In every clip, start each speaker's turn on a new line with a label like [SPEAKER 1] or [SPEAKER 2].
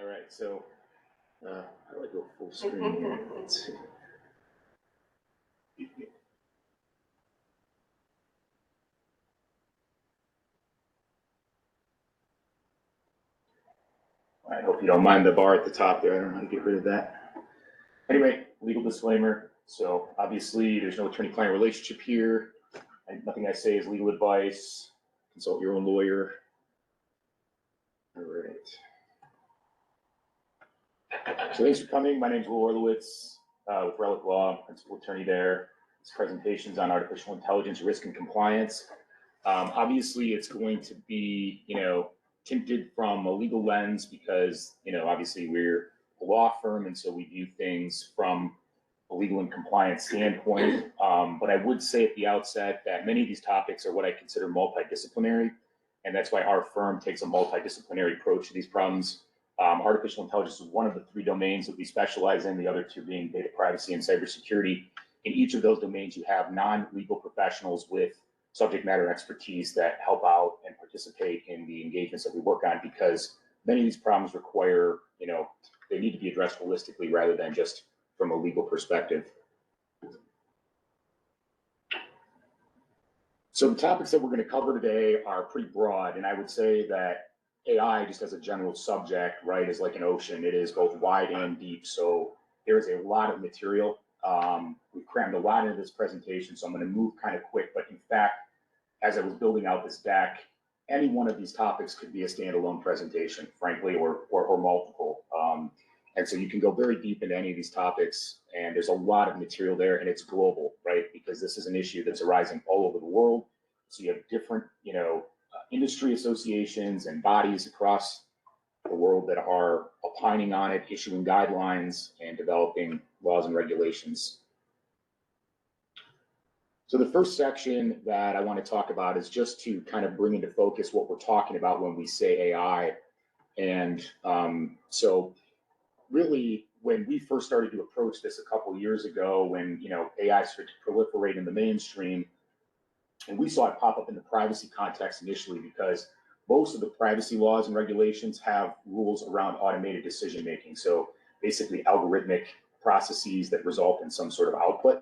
[SPEAKER 1] All right, so how do I go full screen here? Let's see. I hope you don't mind the bar at the top there. I don't know how to get rid of that. Anyway, legal disclaimer. So obviously there's no attorney-client relationship here. And nothing I say is legal advice. Consult your own lawyer. All right. So thanks for coming. My name is Will Orlowitz with Relic Law, principal attorney there. This presentation is on artificial intelligence, risk, and compliance. Obviously, it's going to be, tinted from a legal lens because, obviously we're a law firm, and so we view things from a legal and compliance standpoint. But I would say at the outset that many of these topics are what I consider multidisciplinary, and that's why our firm takes a multidisciplinary approach to these problems. Artificial intelligence is one of the three domains that we specialize in, the other two being data privacy and cybersecurity. In each of those domains, you have non-legal professionals with subject matter expertise that help out and participate in the engagements that we work on, because many of these problems require, they need to be addressed holistically rather than just from a legal perspective. So the topics that we're going to cover today are pretty broad, and I would say that AI, just as a general subject, right, is like an ocean. It is both wide and deep, so there's a lot of material. We've crammed a lot into this presentation, so I'm going to move kind of quick, but in fact, as I was building out this deck, any one of these topics could be a standalone presentation, frankly, or multiple. And so you can go very deep into any of these topics, and there's a lot of material there, and it's global, right? Because this is an issue that's arising all over the world. So you have different, industry associations and bodies across the world that are opining on it, issuing guidelines, and developing laws and regulations. So the first section that I want to talk about is just to kind of bring into focus what we're talking about when we say AI. And so really, when we first started to approach this a couple of years ago, when AI started to proliferate in the mainstream, and we saw it pop up in the privacy context initially because most of the privacy laws and regulations have rules around automated decision making. So basically algorithmic processes that result in some sort of output.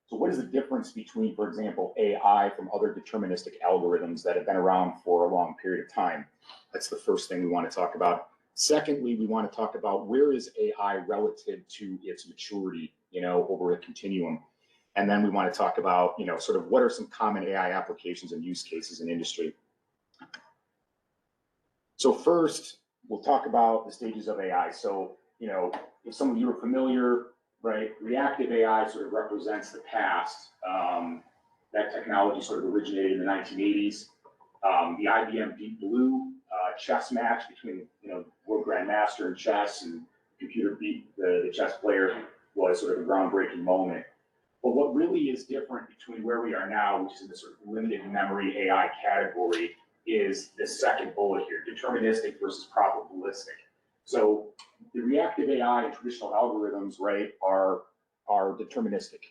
[SPEAKER 1] So what is the difference between, for example, AI from other deterministic algorithms that have been around for a long period of time? That's the first thing we want to talk about. Secondly, we want to talk about where is AI relative to its maturity, over a continuum. And then we want to talk about, sort of what are some common AI applications and use cases in industry. So first, we'll talk about the stages of AI. So, if some of you are familiar, right, reactive AI sort of represents the past. That technology sort of originated in the 1980s. The IBM Deep Blue chess match between, world grandmaster in chess and computer beat the chess player was sort of a groundbreaking moment. But what really is different between where we are now, which is in the sort of limited memory AI category, is the second bullet here, deterministic versus probabilistic. So the reactive AI and traditional algorithms, right, are deterministic.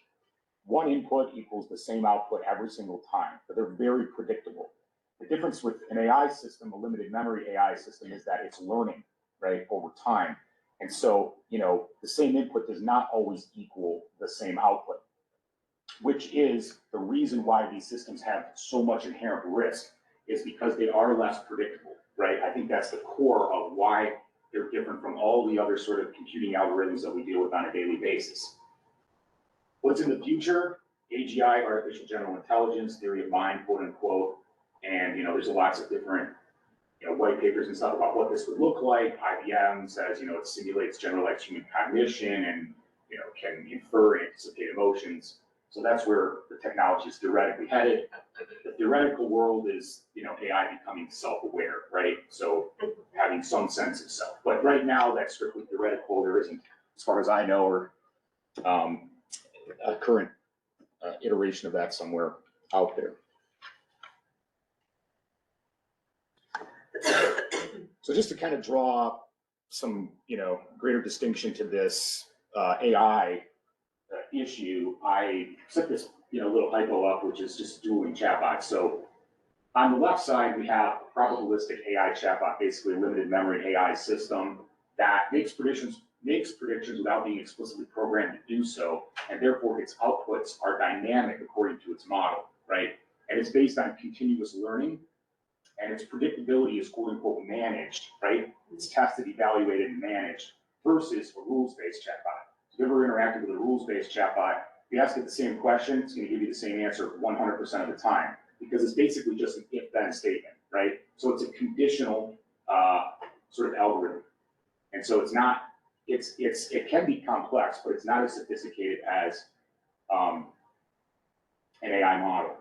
[SPEAKER 1] One input equals the same output every single time, but they're very predictable. The difference with an AI system, a limited memory AI system, is that it's learning, right, over time. And so, the same input does not always equal the same output, which is the reason why these systems have so much inherent risk, is because they are less predictable, right? I think that's the core of why they're different from all the other sort of computing algorithms that we deal with on a daily basis. What's in the future? AGI, artificial general intelligence, theory of mind, quote unquote. And, there's lots of different, white papers and stuff about what this would look like. IBM says, it simulates generalized human cognition and, can infer and anticipate emotions. So that's where the technology is theoretically headed. The theoretical world is, AI becoming self-aware, right? So having some sense of self. But right now, that's strictly theoretical. There isn't, as far as I know, or a current iteration of that somewhere out there. So just to kind of draw some, greater distinction to this AI issue, I set this, little hypo up, which is just dueling chatbots. So on the left side, we have a probabilistic AI chatbot, basically a limited memory AI system that makes predictions without being explicitly programmed to do so, and therefore its outputs are dynamic according to its model, right? And it's based on continuous learning, and its predictability is quote unquote managed, right? It's tested, evaluated, and managed versus a rules-based chatbot. If you ever interacted with a rules-based chatbot, if you ask it the same question, it's going to give you the same answer 100% of the time, because it's basically just an if-then statement, right? So it's a conditional sort of algorithm. And so it's not, it can be complex, but it's not as sophisticated as an AI model.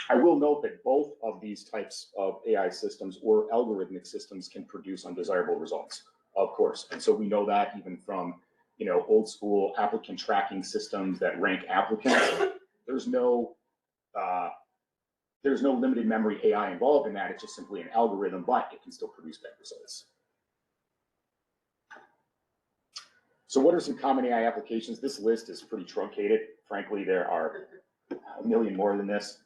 [SPEAKER 1] I will note that both of these types of AI systems or algorithmic systems can produce undesirable results, of course. And so we know that even from, old school applicant tracking systems that rank applicants. There's no limited memory AI involved in that. It's just simply an algorithm, but it can still produce bad results. So what are some common AI applications? This list is pretty truncated. Frankly, there are a million more than this.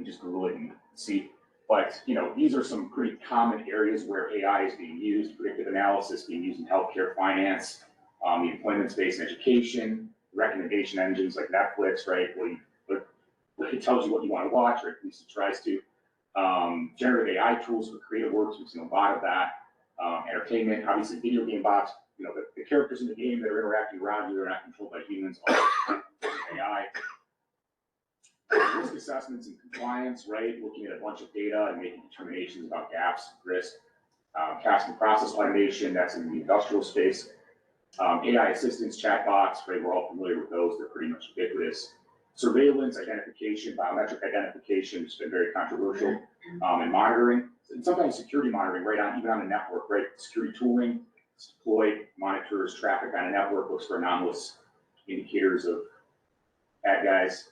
[SPEAKER 1] Just Google it and see. But these are some pretty common areas where AI is being used. Predictive analysis being used in healthcare, finance, the employment space, and education. Recommendation engines like Netflix, right? Where it tells you what you want to watch, or at least it tries to. Generative AI tools for creative works. We've seen a lot of that. Entertainment, obviously, video game bots. The characters in the game that are interacting around you are not controlled by humans. AI. Risk assessments and compliance, right? Looking at a bunch of data and making determinations about gaps, risk. Task and process automation, that's in the industrial space. AI assistance, chatbots, right? We're all familiar with those. They're pretty much ubiquitous. Surveillance, identification, biometric identification has been very controversial. And monitoring, and sometimes security monitoring, right? Even on a network, right? Security tooling, it's deployed, monitors traffic on a network, looks for anomalous indicators of bad guys.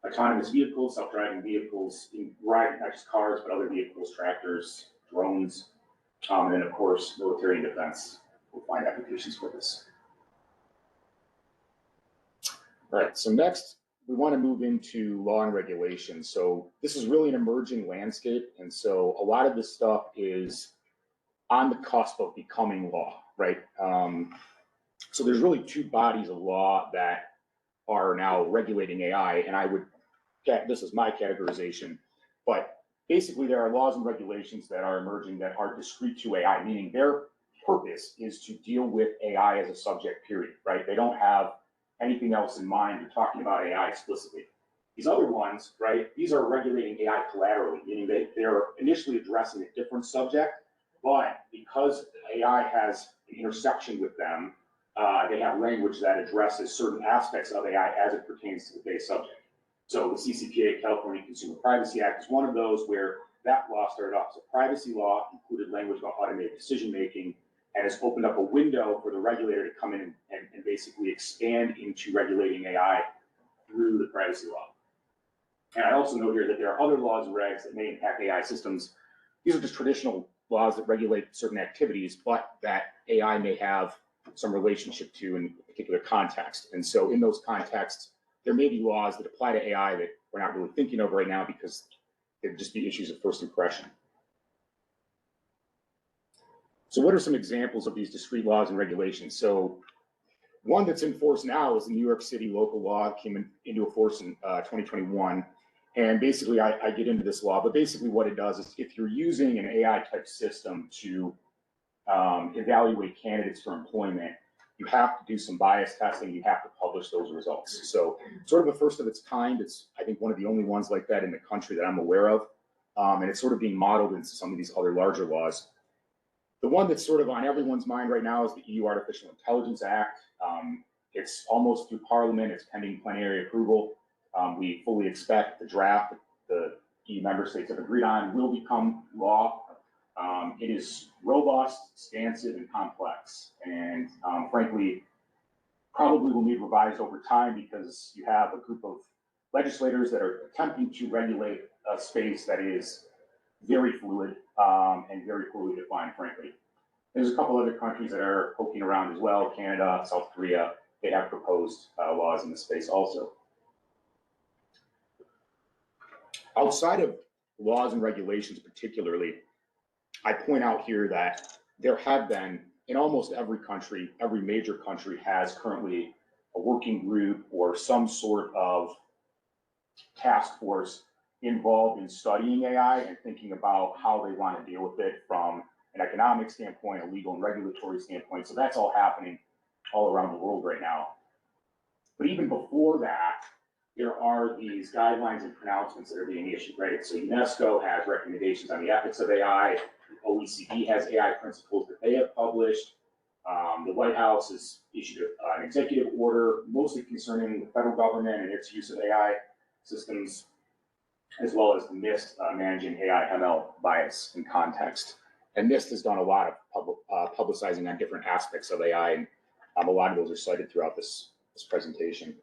[SPEAKER 1] Autonomous vehicles, self-driving vehicles, riding not just cars, but other vehicles, tractors, drones, and then of course, military and defense will find applications for this. All right, so next, we want to move into law and regulation. So this is really an emerging landscape, and so a lot of this stuff is on the cusp of becoming law, right? So there's really two bodies of law that are now regulating AI, and this is my categorization, but basically there are laws and regulations that are emerging that are discrete to AI, meaning their purpose is to deal with AI as a subject, period, right? They don't have anything else in mind. They're talking about AI explicitly. These other ones, right, these are regulating AI collaterally, meaning they're initially addressing a different subject, but because AI has an intersection with them, they have language that addresses certain aspects of AI as it pertains to the base subject. So the CCPA, California Consumer Privacy Act, is one of those where that law started off as a privacy law, included language about automated decision-making, and has opened up a window for the regulator to come in and basically expand into regulating AI through the privacy law. And I also note here that there are other laws and regs that may impact AI systems. These are just traditional laws that regulate certain activities, but that AI may have some relationship to in a particular context. And so in those contexts, there may be laws that apply to AI that we're not really thinking of right now because they'd just be issues of first impression. So what are some examples of these discrete laws and regulations? So one that's in force now is the New York City local law that came into force in 2021. And basically, I get into this law, but basically what it does is if you're using an AI type system to evaluate candidates for employment, you have to do some bias testing. You have to publish those results. So sort of a first of its kind. It's, I think, one of the only ones like that in the country that I'm aware of. And it's sort of being modeled into some of these other larger laws. The one that's sort of on everyone's mind right now is the EU Artificial Intelligence Act. It's almost through Parliament. It's pending plenary approval. We fully expect the draft that the EU member states have agreed on will become law. It is robust, expansive, and complex, and frankly, probably will need revised over time because you have a group of legislators that are attempting to regulate a space that is very fluid and very poorly defined, frankly. There's a couple other countries that are poking around as well, Canada, South Korea. They have proposed laws in this space also. Outside of laws and regulations particularly, I point out here that there have been, in almost every country, every major country has currently a working group or some sort of task force involved in studying AI and thinking about how they want to deal with it from an economic standpoint, a legal and regulatory standpoint. So that's all happening all around the world right now. But even before that, there are these guidelines and pronouncements that are being issued, right? So UNESCO has recommendations on the ethics of AI. OECD has AI principles that they have published. The White House has issued an executive order, mostly concerning the federal government and its use of AI systems, as well as the NIST managing AI ML bias and context. And NIST has done a lot of publicizing on different aspects of AI, and a lot of those are cited throughout this presentation.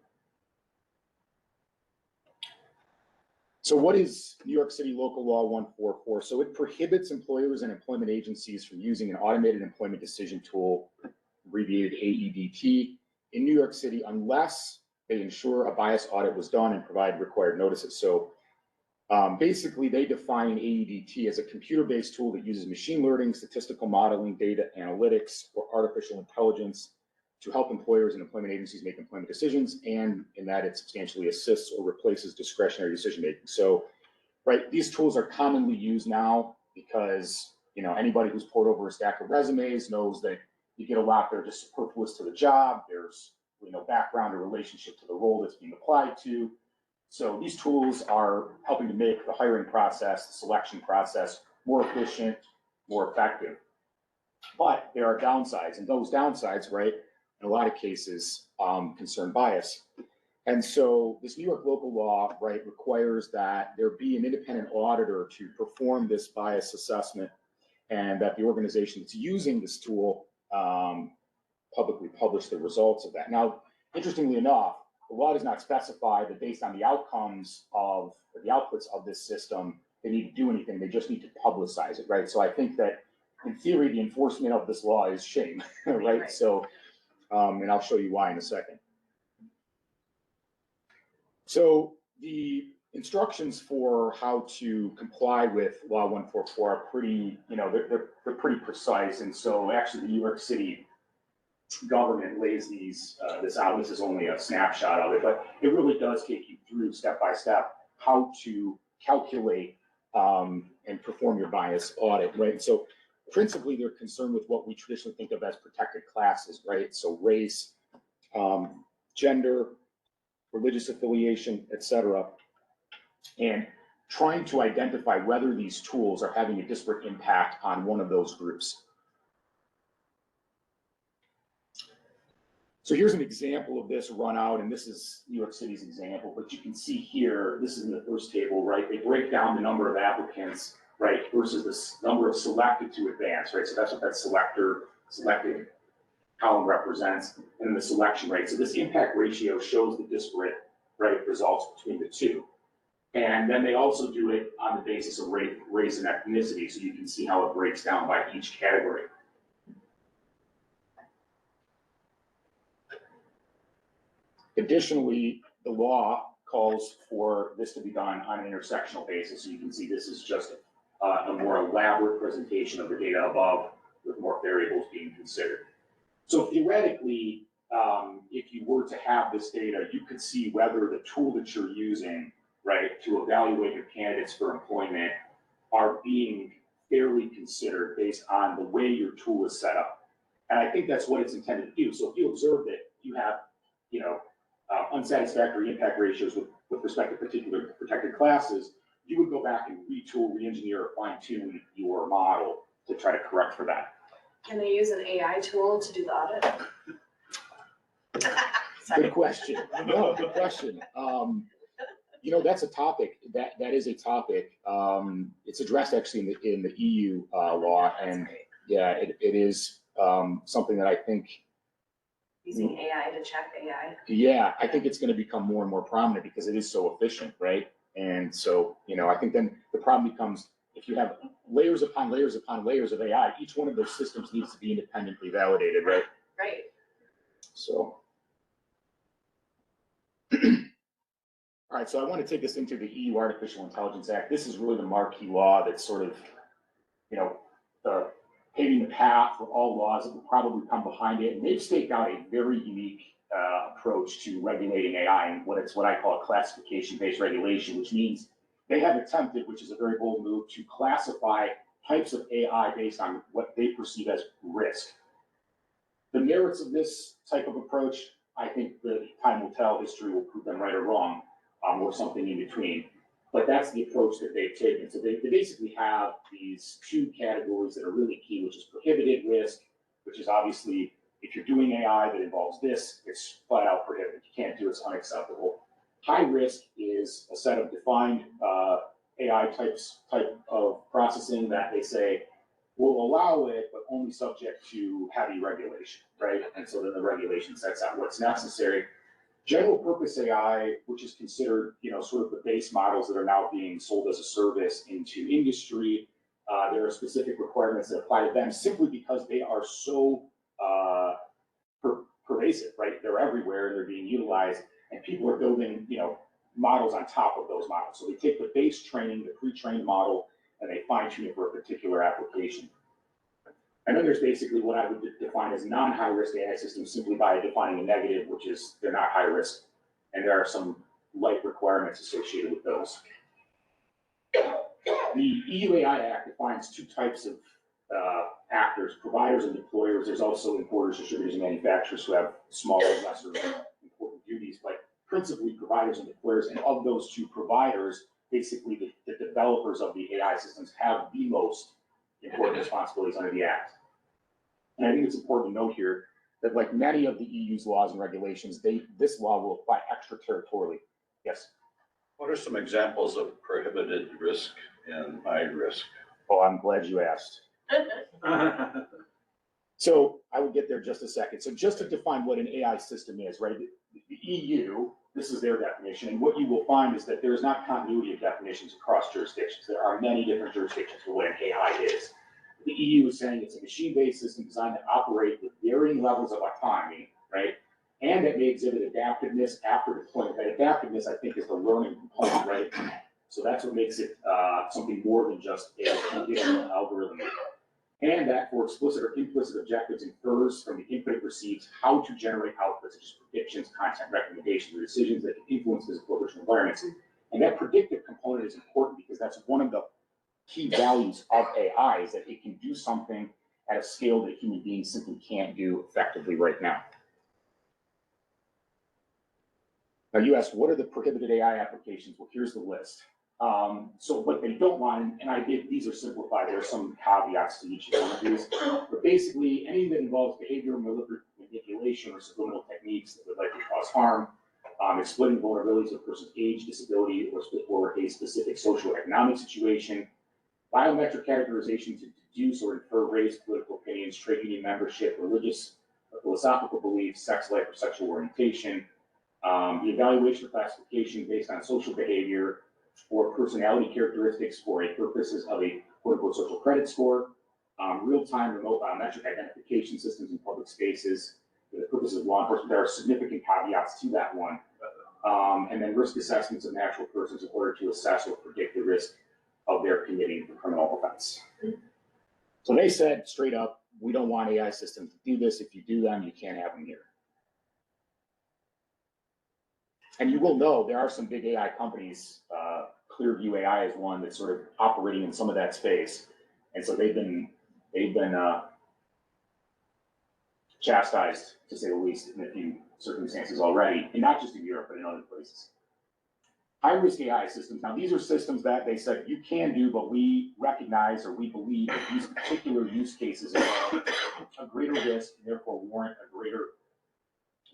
[SPEAKER 1] So what is New York City Local Law 144? So it prohibits employers and employment agencies from using an automated employment decision tool, abbreviated AEDT, in New York City unless they ensure a bias audit was done and provide required notices. So basically, they define AEDT as a computer-based tool that uses machine learning, statistical modeling, data analytics, or artificial intelligence to help employers and employment agencies make employment decisions, and in that it substantially assists or replaces discretionary decision-making. So, right, these tools are commonly used now because, you know, anybody who's poured over a stack of resumes knows that you get a lot that are just superfluous to the job. There's, you know, background or relationship to the role that's being applied to. So these tools are helping to make the hiring process, the selection process more efficient, more effective. But there are downsides, and those downsides, right, in a lot of cases concern bias. And so this New York local law, right, requires that there be an independent auditor to perform this bias assessment, and that the organization that's using this tool publicly publish the results of that. Now, interestingly enough, the law does not specify that based on the outcomes of or the outputs of this system, they need to do anything. They just need to publicize it, right? So I think that in theory, the enforcement of this law is shame, right? So, and I'll show you why in a second. So the instructions for how to comply with Law 144 are pretty, you know, they're pretty precise. And so actually the New York City government lays this out. This is only a snapshot of it, but it really does take you through step by step how to calculate and perform your bias audit, right? So principally, they're concerned with what we traditionally think of as protected classes, right? So race, gender, religious affiliation, etc., and trying to identify whether these tools are having a disparate impact on one of those groups. So here's an example of this run out, and this is New York City's example, but you can see here, this is in the first table, right? They break down the number of applicants, right, versus the number of selected to advance, right? So that's what that selected column represents, and then the selection rate. So this impact ratio shows the disparate, right, results between the two. And then they also do it on the basis of race and ethnicity, so you can see how it breaks down by each category. Additionally, the law calls for this to be done on an intersectional basis. So you can see this is just a more elaborate presentation of the data above with more variables being considered. So theoretically, if you were to have this data, you could see whether the tool that you're using, right, to evaluate your candidates for employment are being fairly considered based on the way your tool is set up. And I think that's what it's intended to do. So if you observe that you have, you know, unsatisfactory impact ratios with respect to particular protected classes, you would go back and retool, re-engineer, or fine-tune your model to try to correct for that.
[SPEAKER 2] Can they use an AI tool to do the audit?
[SPEAKER 1] Good question. No, good question. You know, that's a topic. That is a topic. It's addressed actually in the EU law, and yeah, it is something that I think.
[SPEAKER 2] Using AI to check AI.
[SPEAKER 1] Yeah, I think it's going to become more and more prominent because it is so efficient, right? And so, you know, I think then the problem becomes if you have layers upon layers upon layers of AI, each one of those systems needs to be independently validated, right?
[SPEAKER 2] Right.
[SPEAKER 1] So, all right, so I want to take us into the EU Artificial Intelligence Act. This is really the marquee law that's sort of, you know, the paving the path for all laws that will probably come behind it. And they've staked out a very unique approach to regulating AI, and what I call a classification-based regulation, which means they have attempted, which is a very bold move, to classify types of AI based on what they perceive as risk. The merits of this type of approach, I think the time will tell, history will prove them right or wrong, or something in between. But that's the approach that they've taken. So they basically have these two categories that are really key, which is prohibited risk, which is obviously, if you're doing AI that involves this, it's flat out prohibited. You can't do it, it's unacceptable. High risk is a set of defined AI type of processing that they say will allow it, but only subject to heavy regulation, right? And so then the regulation sets out what's necessary. General purpose AI, which is considered, sort of the base models that are now being sold as a service into industry, there are specific requirements that apply to them simply because they are so pervasive, right? They're everywhere, they're being utilized, and people are building, models on top of those models. So they take the base training, the pre-trained model, and they fine-tune it for a particular application. And then there's basically what I would define as non-high risk AI systems simply by defining a negative, which is they're not high risk. And there are some light requirements associated with those. The EU AI Act defines two types of actors, providers and deployers. There's also importers, distributors, and manufacturers who have smaller, lesser important duties, but principally providers and deployers. And of those two providers, basically the developers of the AI systems have the most important responsibilities under the Act. And I think it's important to note here that, like many of the EU's laws and regulations, this law will apply extraterritorially. Yes?
[SPEAKER 3] What are some examples of prohibited risk and high risk?
[SPEAKER 1] Oh, I'm glad you asked. So I will get there in just a second. So just to define what an AI system is, right? The EU, this is their definition, and what you will find is that there is not continuity of definitions across jurisdictions. There are many different jurisdictions for what an AI is. The EU is saying it's a machine-based system designed to operate with varying levels of autonomy, right? And that may exhibit adaptiveness after deployment. That adaptiveness, I think, is the learning component, right? So that's what makes it something more than just a algorithm. And that for explicit or implicit objectives infers from the input it receives how to generate outputs such as predictions, content recommendations, or decisions that can influence physical or virtual environments. And that predictive component is important because that's one of the key values of AI, is that it can do something at a scale that human beings simply can't do effectively right now. Now you asked, what are the prohibited AI applications? Well, here's the list. So what they don't want, and these are simplified, there are some caveats to each one of these, but basically anything that involves behavioral manipulation or subliminal techniques that would likely cause harm, exploiting vulnerabilities of a person's age, disability, or a specific social or economic situation, biometric categorization to deduce or infer race, political opinions, trade union membership, religious or philosophical beliefs, sex life, or sexual orientation, the evaluation or classification based on social behavior or personality characteristics for purposes of a quote-unquote social credit score, real-time remote biometric identification systems in public spaces for the purposes of law enforcement. There are significant caveats to that one. And then risk assessments of natural persons in order to assess or predict the risk of their committing a criminal offense. So they said straight up, we don't want AI systems to do this. If you do them, you can't have them here. And you will know there are some big AI companies, Clearview AI is one that's sort of operating in some of that space. And so they've been chastised, to say the least, in a few circumstances already, and not just in Europe, but in other places. High-risk AI systems. Now, these are systems that they said you can do, but we recognize or we believe that these particular use cases involve a greater risk and therefore warrant a greater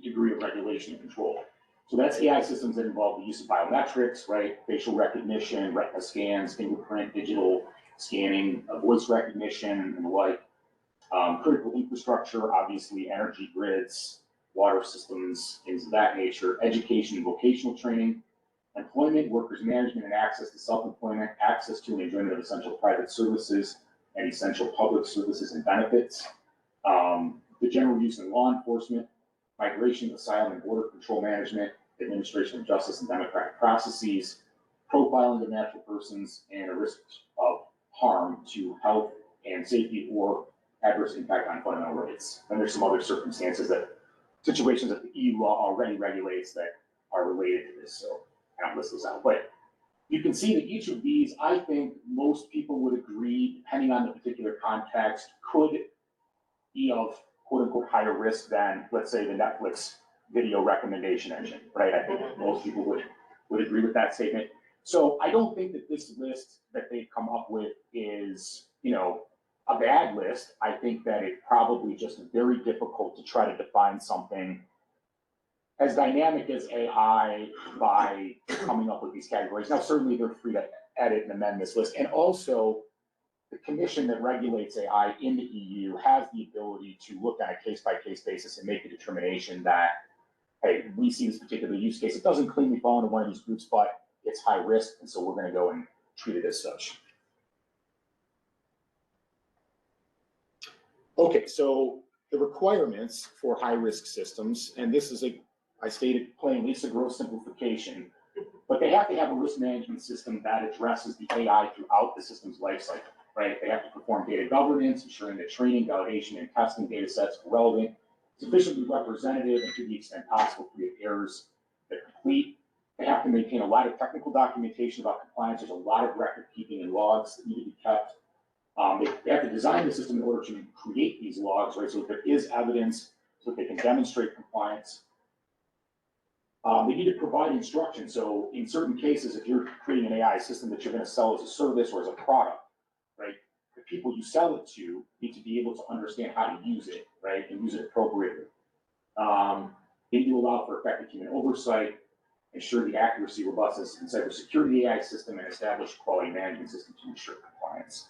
[SPEAKER 1] degree of regulation and control. So that's AI systems that involve the use of biometrics, right? Facial recognition, retina scans, fingerprint, digital scanning, voice recognition, and the like. Critical infrastructure, obviously energy grids, water systems, things of that nature. Education and vocational training. Employment, workers management, and access to self-employment, access to and enjoyment of essential private services and essential public services and benefits. The general use in law enforcement, migration, asylum and border control management, administration of justice and democratic processes, profiling of natural persons, and a risk of harm to health and safety or adverse impact on fundamental rights. And there's some other situations that the EU law already regulates that are related to this. So I don't list those out, but you can see that each of these, I think most people would agree, depending on the particular context, could be of quote unquote higher risk than, let's say, the Netflix video recommendation engine, right? I think most people would agree with that statement. So I don't think that this list that they've come up with is, a bad list. I think that it's probably just very difficult to try to define something as dynamic as AI by coming up with these categories. Now, certainly they're free to edit and amend this list. And also, the commission that regulates AI in the EU has the ability to look at a case-by-case basis and make a determination that, hey, we see this particular use case. It doesn't cleanly fall into one of these groups, but it's high risk, and so we're going to go and treat it as such. Okay, so the requirements for high-risk systems, and this is I stated plainly, it's a gross simplification, but they have to have a risk management system that addresses the AI throughout the system's lifecycle, right? They have to perform data governance, ensuring that training, validation, and testing data sets are relevant, sufficiently representative, and to the extent possible, free of errors that are complete. They have to maintain a lot of technical documentation about compliance. There's a lot of record keeping and logs that need to be kept. They have to design the system in order to create these logs, right? So if there is evidence, so that they can demonstrate compliance. They need to provide instruction. So in certain cases, if you're creating an AI system that you're going to sell as a service or as a product, right? The people you sell it to need to be able to understand how to use it, right? And use it appropriately. They need to allow for effective human oversight, ensure the accuracy, robustness, and cybersecurity AI system, and establish a quality management system to ensure compliance.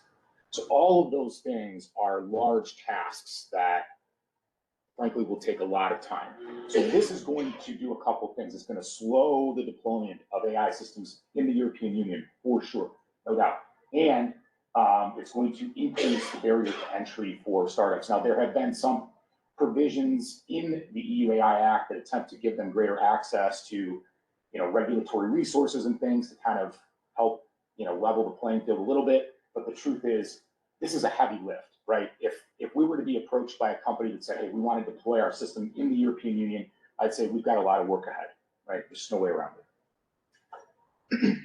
[SPEAKER 1] So all of those things are large tasks that, frankly, will take a lot of time. So this is going to do a couple things. It's going to slow the deployment of AI systems in the European Union, for sure, no doubt. And it's going to increase the barrier to entry for startups. Now, there have been some provisions in the EU AI Act that attempt to give them greater access to, regulatory resources and things to kind of help, level the playing field a little bit. But the truth is, this is a heavy lift, right? If we were to be approached by a company that said, hey, we want to deploy our system in the European Union, I'd say we've got a lot of work ahead, right? There's just no way around it.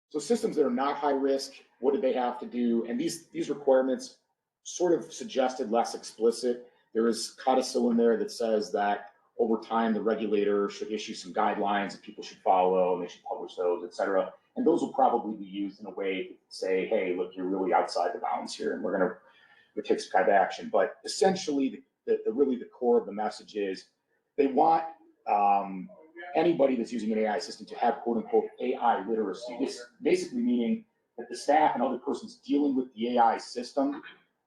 [SPEAKER 1] So systems that are not high risk, what do they have to do? And these requirements sort of suggested less explicit. There is codicil in there that says that over time, the regulator should issue some guidelines that people should follow, and they should publish those, et cetera. And those will probably be used in a way to say, hey, look, you're really outside the bounds here, and we're going to take some kind of action. But essentially, really the core of the message is they want anybody that's using an AI system to have quote unquote AI literacy. This basically meaning that the staff and other persons dealing with the AI system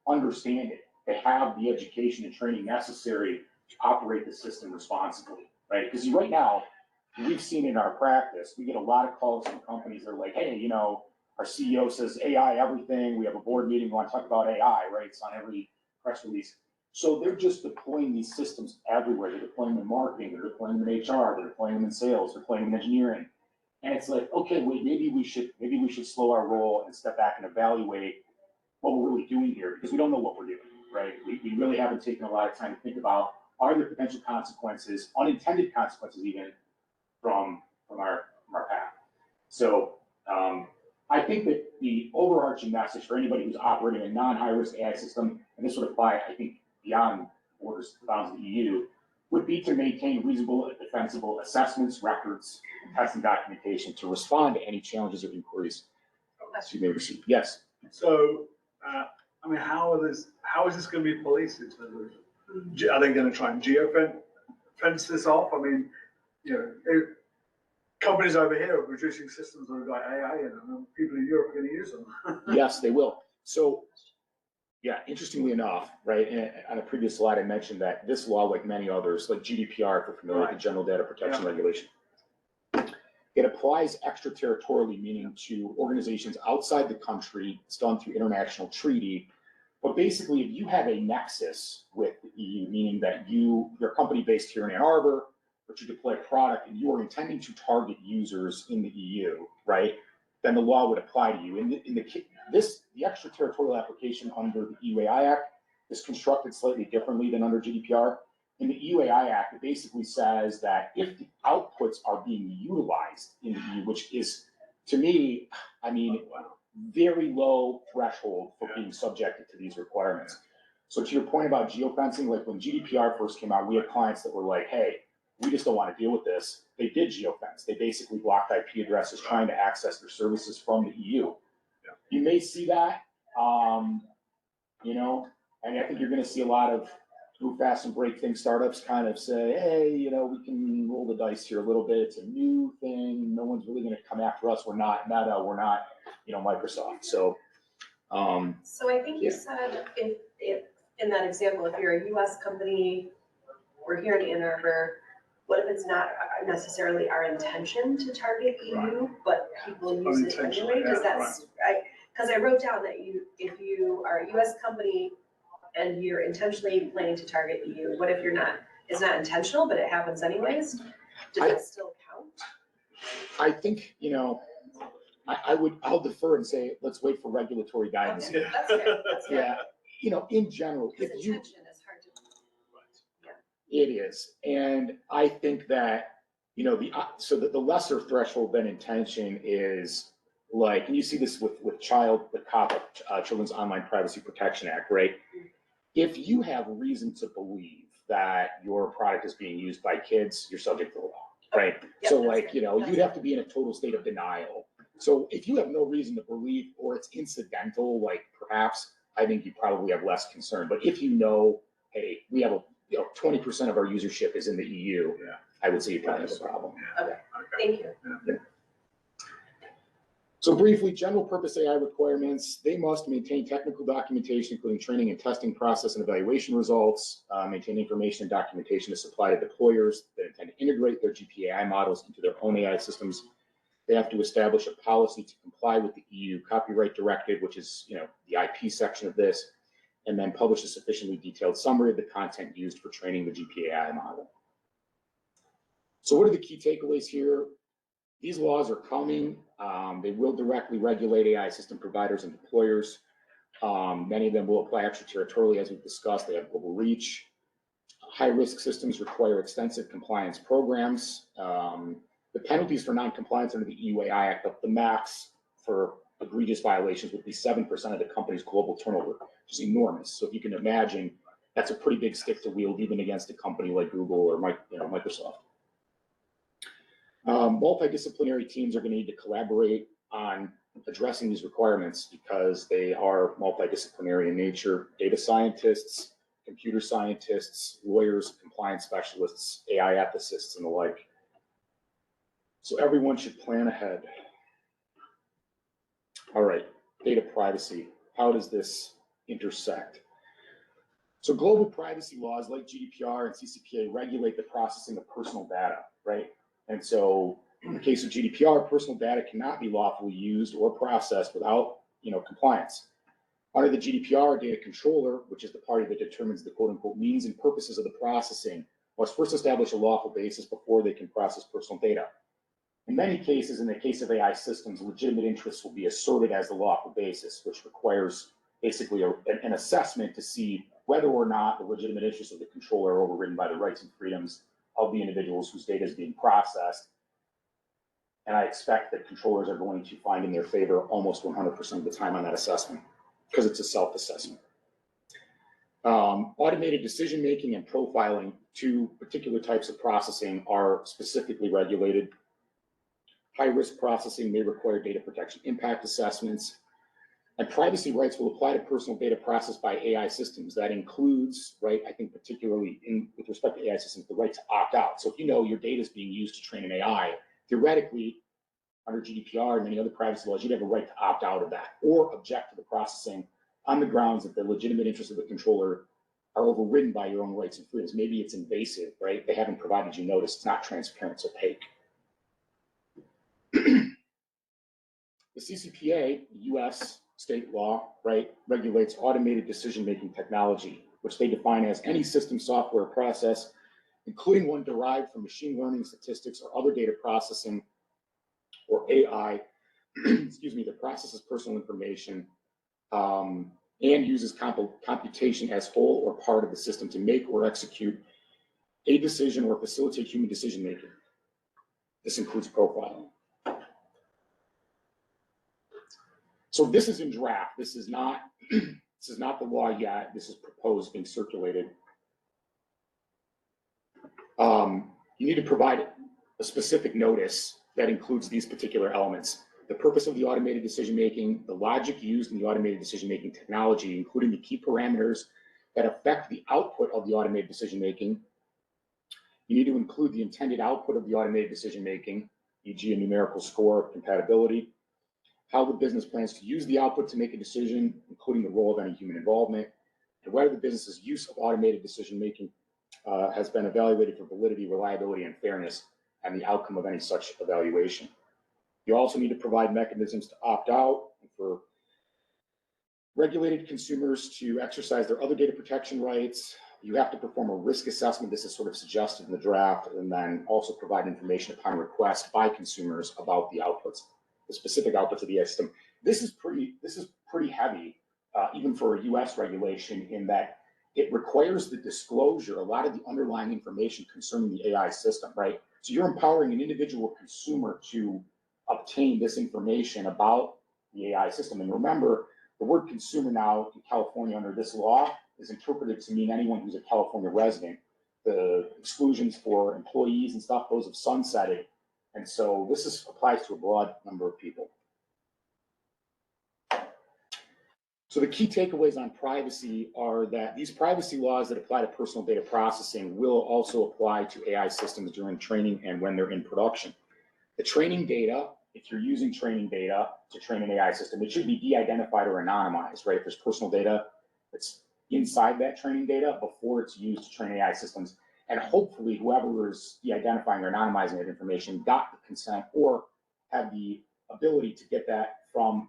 [SPEAKER 1] understand it. They have the education and training necessary to operate the system responsibly, right? Because right now, we've seen in our practice, we get a lot of calls from companies that are like, hey, our CEO says AI everything. We have a board meeting, we want to talk about AI, right? It's on every press release. So they're just deploying these systems everywhere. They're deploying them in marketing, they're deploying them in HR, they're deploying them in sales, they're deploying them in engineering. And it's like, okay, wait, maybe we should slow our roll and step back and evaluate what we're really doing here, because we don't know what we're doing, right? We really haven't taken a lot of time to think about, are there potential consequences, unintended consequences even, from our path. So I think that the overarching message for anybody who's operating a non-high risk AI system, and this would apply, I think, beyond borders, the bounds of the EU, would be to maintain reasonable and defensible assessments, records, and testing documentation to respond to any challenges or inquiries you may receive. Yes.
[SPEAKER 4] So, how is this going to be policed in terms of, are they going to try and fence this off? Companies over here are producing systems that have got AI in them, and people in Europe are going to use them.
[SPEAKER 1] Yes, they will. So, yeah, interestingly enough, right, and on a previous slide, I mentioned that this law, like many others, like GDPR, if you're familiar with the General Data Protection Regulation, it applies extraterritorially, meaning to organizations outside the country. It's done through international treaty. But basically, if you have a nexus with the EU, meaning that you're a company based here in Ann Arbor, but you deploy a product and you are intending to target users in the EU, right, then the law would apply to you. The extraterritorial application under the EU AI Act is constructed slightly differently than under GDPR. In the EU AI Act, it basically says that if the outputs are being utilized in the EU, which is, to me, I mean, very low threshold for being subjected to these requirements. So to your point about geofencing, like when GDPR first came out, we had clients that were like, hey, we just don't want to deal with this. They did geofence. They basically blocked IP addresses trying to access their services from the EU. You may see that, you know, and I think you're going to see a lot of move fast and break things startups kind of say, hey, you know, we can roll the dice here a little bit. It's a new thing. No one's really going to come after us. We're not Meta. We're not, you know, Microsoft. So,
[SPEAKER 2] So I think you said if in that example, if you're a US company, we're here in Ann Arbor, what if it's not necessarily our intention to target EU, but people use it anyway? Because that's, because I wrote down that if you are a US company and you're intentionally planning to target EU, what if you're not, it's not intentional, but it happens anyways? Does that still count?
[SPEAKER 1] I think, you know, I'll defer and say, let's wait for regulatory guidance.
[SPEAKER 2] Okay, that's fair, that's fair.
[SPEAKER 1] Yeah, you know, in general,
[SPEAKER 2] Because
[SPEAKER 1] if you,
[SPEAKER 2] intention is hard to.
[SPEAKER 1] it is, and I think that, you know, so that the lesser threshold than intention is like, and you see this with the COPPA, Children's Online Privacy Protection Act, right? If you have reason to believe that your product is being used by kids, you're subject to the law, right?
[SPEAKER 2] Yep,
[SPEAKER 1] So
[SPEAKER 2] that's
[SPEAKER 1] like,
[SPEAKER 2] fair.
[SPEAKER 1] you know,
[SPEAKER 2] That's
[SPEAKER 1] you'd have to be in a total state of denial. So if you have no reason to believe, or it's incidental, like perhaps, I think you probably have less concern. But if you know, hey, we have 20% of our usership is in the EU, I would say you probably have a problem.
[SPEAKER 2] Okay, thank you.
[SPEAKER 1] So briefly, general purpose AI requirements, they must maintain technical documentation, including training and testing process and evaluation results, maintain information and documentation to supply to deployers that intend to integrate their GPAI models into their own AI systems. They have to establish a policy to comply with the EU copyright directive, which is, you know, the IP section of this, and then publish a sufficiently detailed summary of the content used for training the GPAI model. So what are the key takeaways here? These laws are coming. They will directly regulate AI system providers and deployers. Many of them will apply extraterritorially, as we've discussed. They have global reach. High-risk systems require extensive compliance programs. The penalties for non-compliance under the EU AI Act, the max for egregious violations would be 7% of the company's global turnover, which is enormous. So if you can imagine, that's a pretty big stick to wield even against a company like Google or Microsoft. Multidisciplinary teams are going to need to collaborate on addressing these requirements because they are multidisciplinary in nature. Data scientists, computer scientists, lawyers, compliance specialists, AI ethicists, and the like. So everyone should plan ahead. All right, data privacy. How does this intersect? So global privacy laws like GDPR and CCPA regulate the processing of personal data, right? And so in the case of GDPR, personal data cannot be lawfully used or processed without, compliance. Under the GDPR, data controller, which is the party that determines the quote unquote means and purposes of the processing, must first establish a lawful basis before they can process personal data. In many cases, in the case of AI systems, legitimate interests will be asserted as the lawful basis, which requires basically an assessment to see whether or not the legitimate interests of the controller are overridden by the rights and freedoms of the individuals whose data is being processed. And I expect that controllers are going to find in their favor almost 100% of the time on that assessment because it's a self-assessment. Automated decision-making and profiling, two particular types of processing, are specifically regulated. High-risk processing may require data protection impact assessments, and privacy rights will apply to personal data processed by AI systems. That includes, right, I think particularly with respect to AI systems, the right to opt out. So if you know your data is being used to train an AI, theoretically, under GDPR and many other privacy laws, you'd have a right to opt out of that or object to the processing on the grounds that the legitimate interests of the controller are overridden by your own rights and freedoms. Maybe it's invasive, right? They haven't provided you notice. It's not transparent, it's opaque. The CCPA, US state law, right, regulates automated decision-making technology, which they define as any system, software, process, including one derived from machine learning, statistics, or other data processing, or AI, excuse me, that processes personal information, and uses computation as whole or part of the system to make or execute a decision or facilitate human decision making. This includes profiling. So this is in draft. This is not the law yet. This is proposed, being circulated. You need to provide a specific notice that includes these particular elements: the purpose of the automated decision-making, the logic used in the automated decision-making technology, including the key parameters that affect the output of the automated decision-making. You need to include the intended output of the automated decision-making, e.g. a numerical score of compatibility, how the business plans to use the output to make a decision, including the role of any human involvement, and whether the business's use of automated decision-making has been evaluated for validity, reliability, and fairness, and the outcome of any such evaluation. You also need to provide mechanisms to opt out and for regulated consumers to exercise their other data protection rights. You have to perform a risk assessment. This is sort of suggested in the draft, and then also provide information upon request by consumers about the outputs, the specific outputs of the AI system. This is pretty heavy, even for a US regulation, in that it requires the disclosure, a lot of the underlying information concerning the AI system, right? So you're empowering an individual consumer to obtain this information about the AI system. And remember, the word consumer now in California under this law is interpreted to mean anyone who's a California resident. The exclusions for employees and stuff, those have sunsetted. And so this applies to a broad number of people. So the key takeaways on privacy are that these privacy laws that apply to personal data processing will also apply to AI systems during training and when they're in production. The training data, if you're using training data to train an AI system, it should be de-identified or anonymized, right? If there's personal data that's inside that training data before it's used to train AI systems. And hopefully whoever is de-identifying or anonymizing that information got the consent or had the ability to get that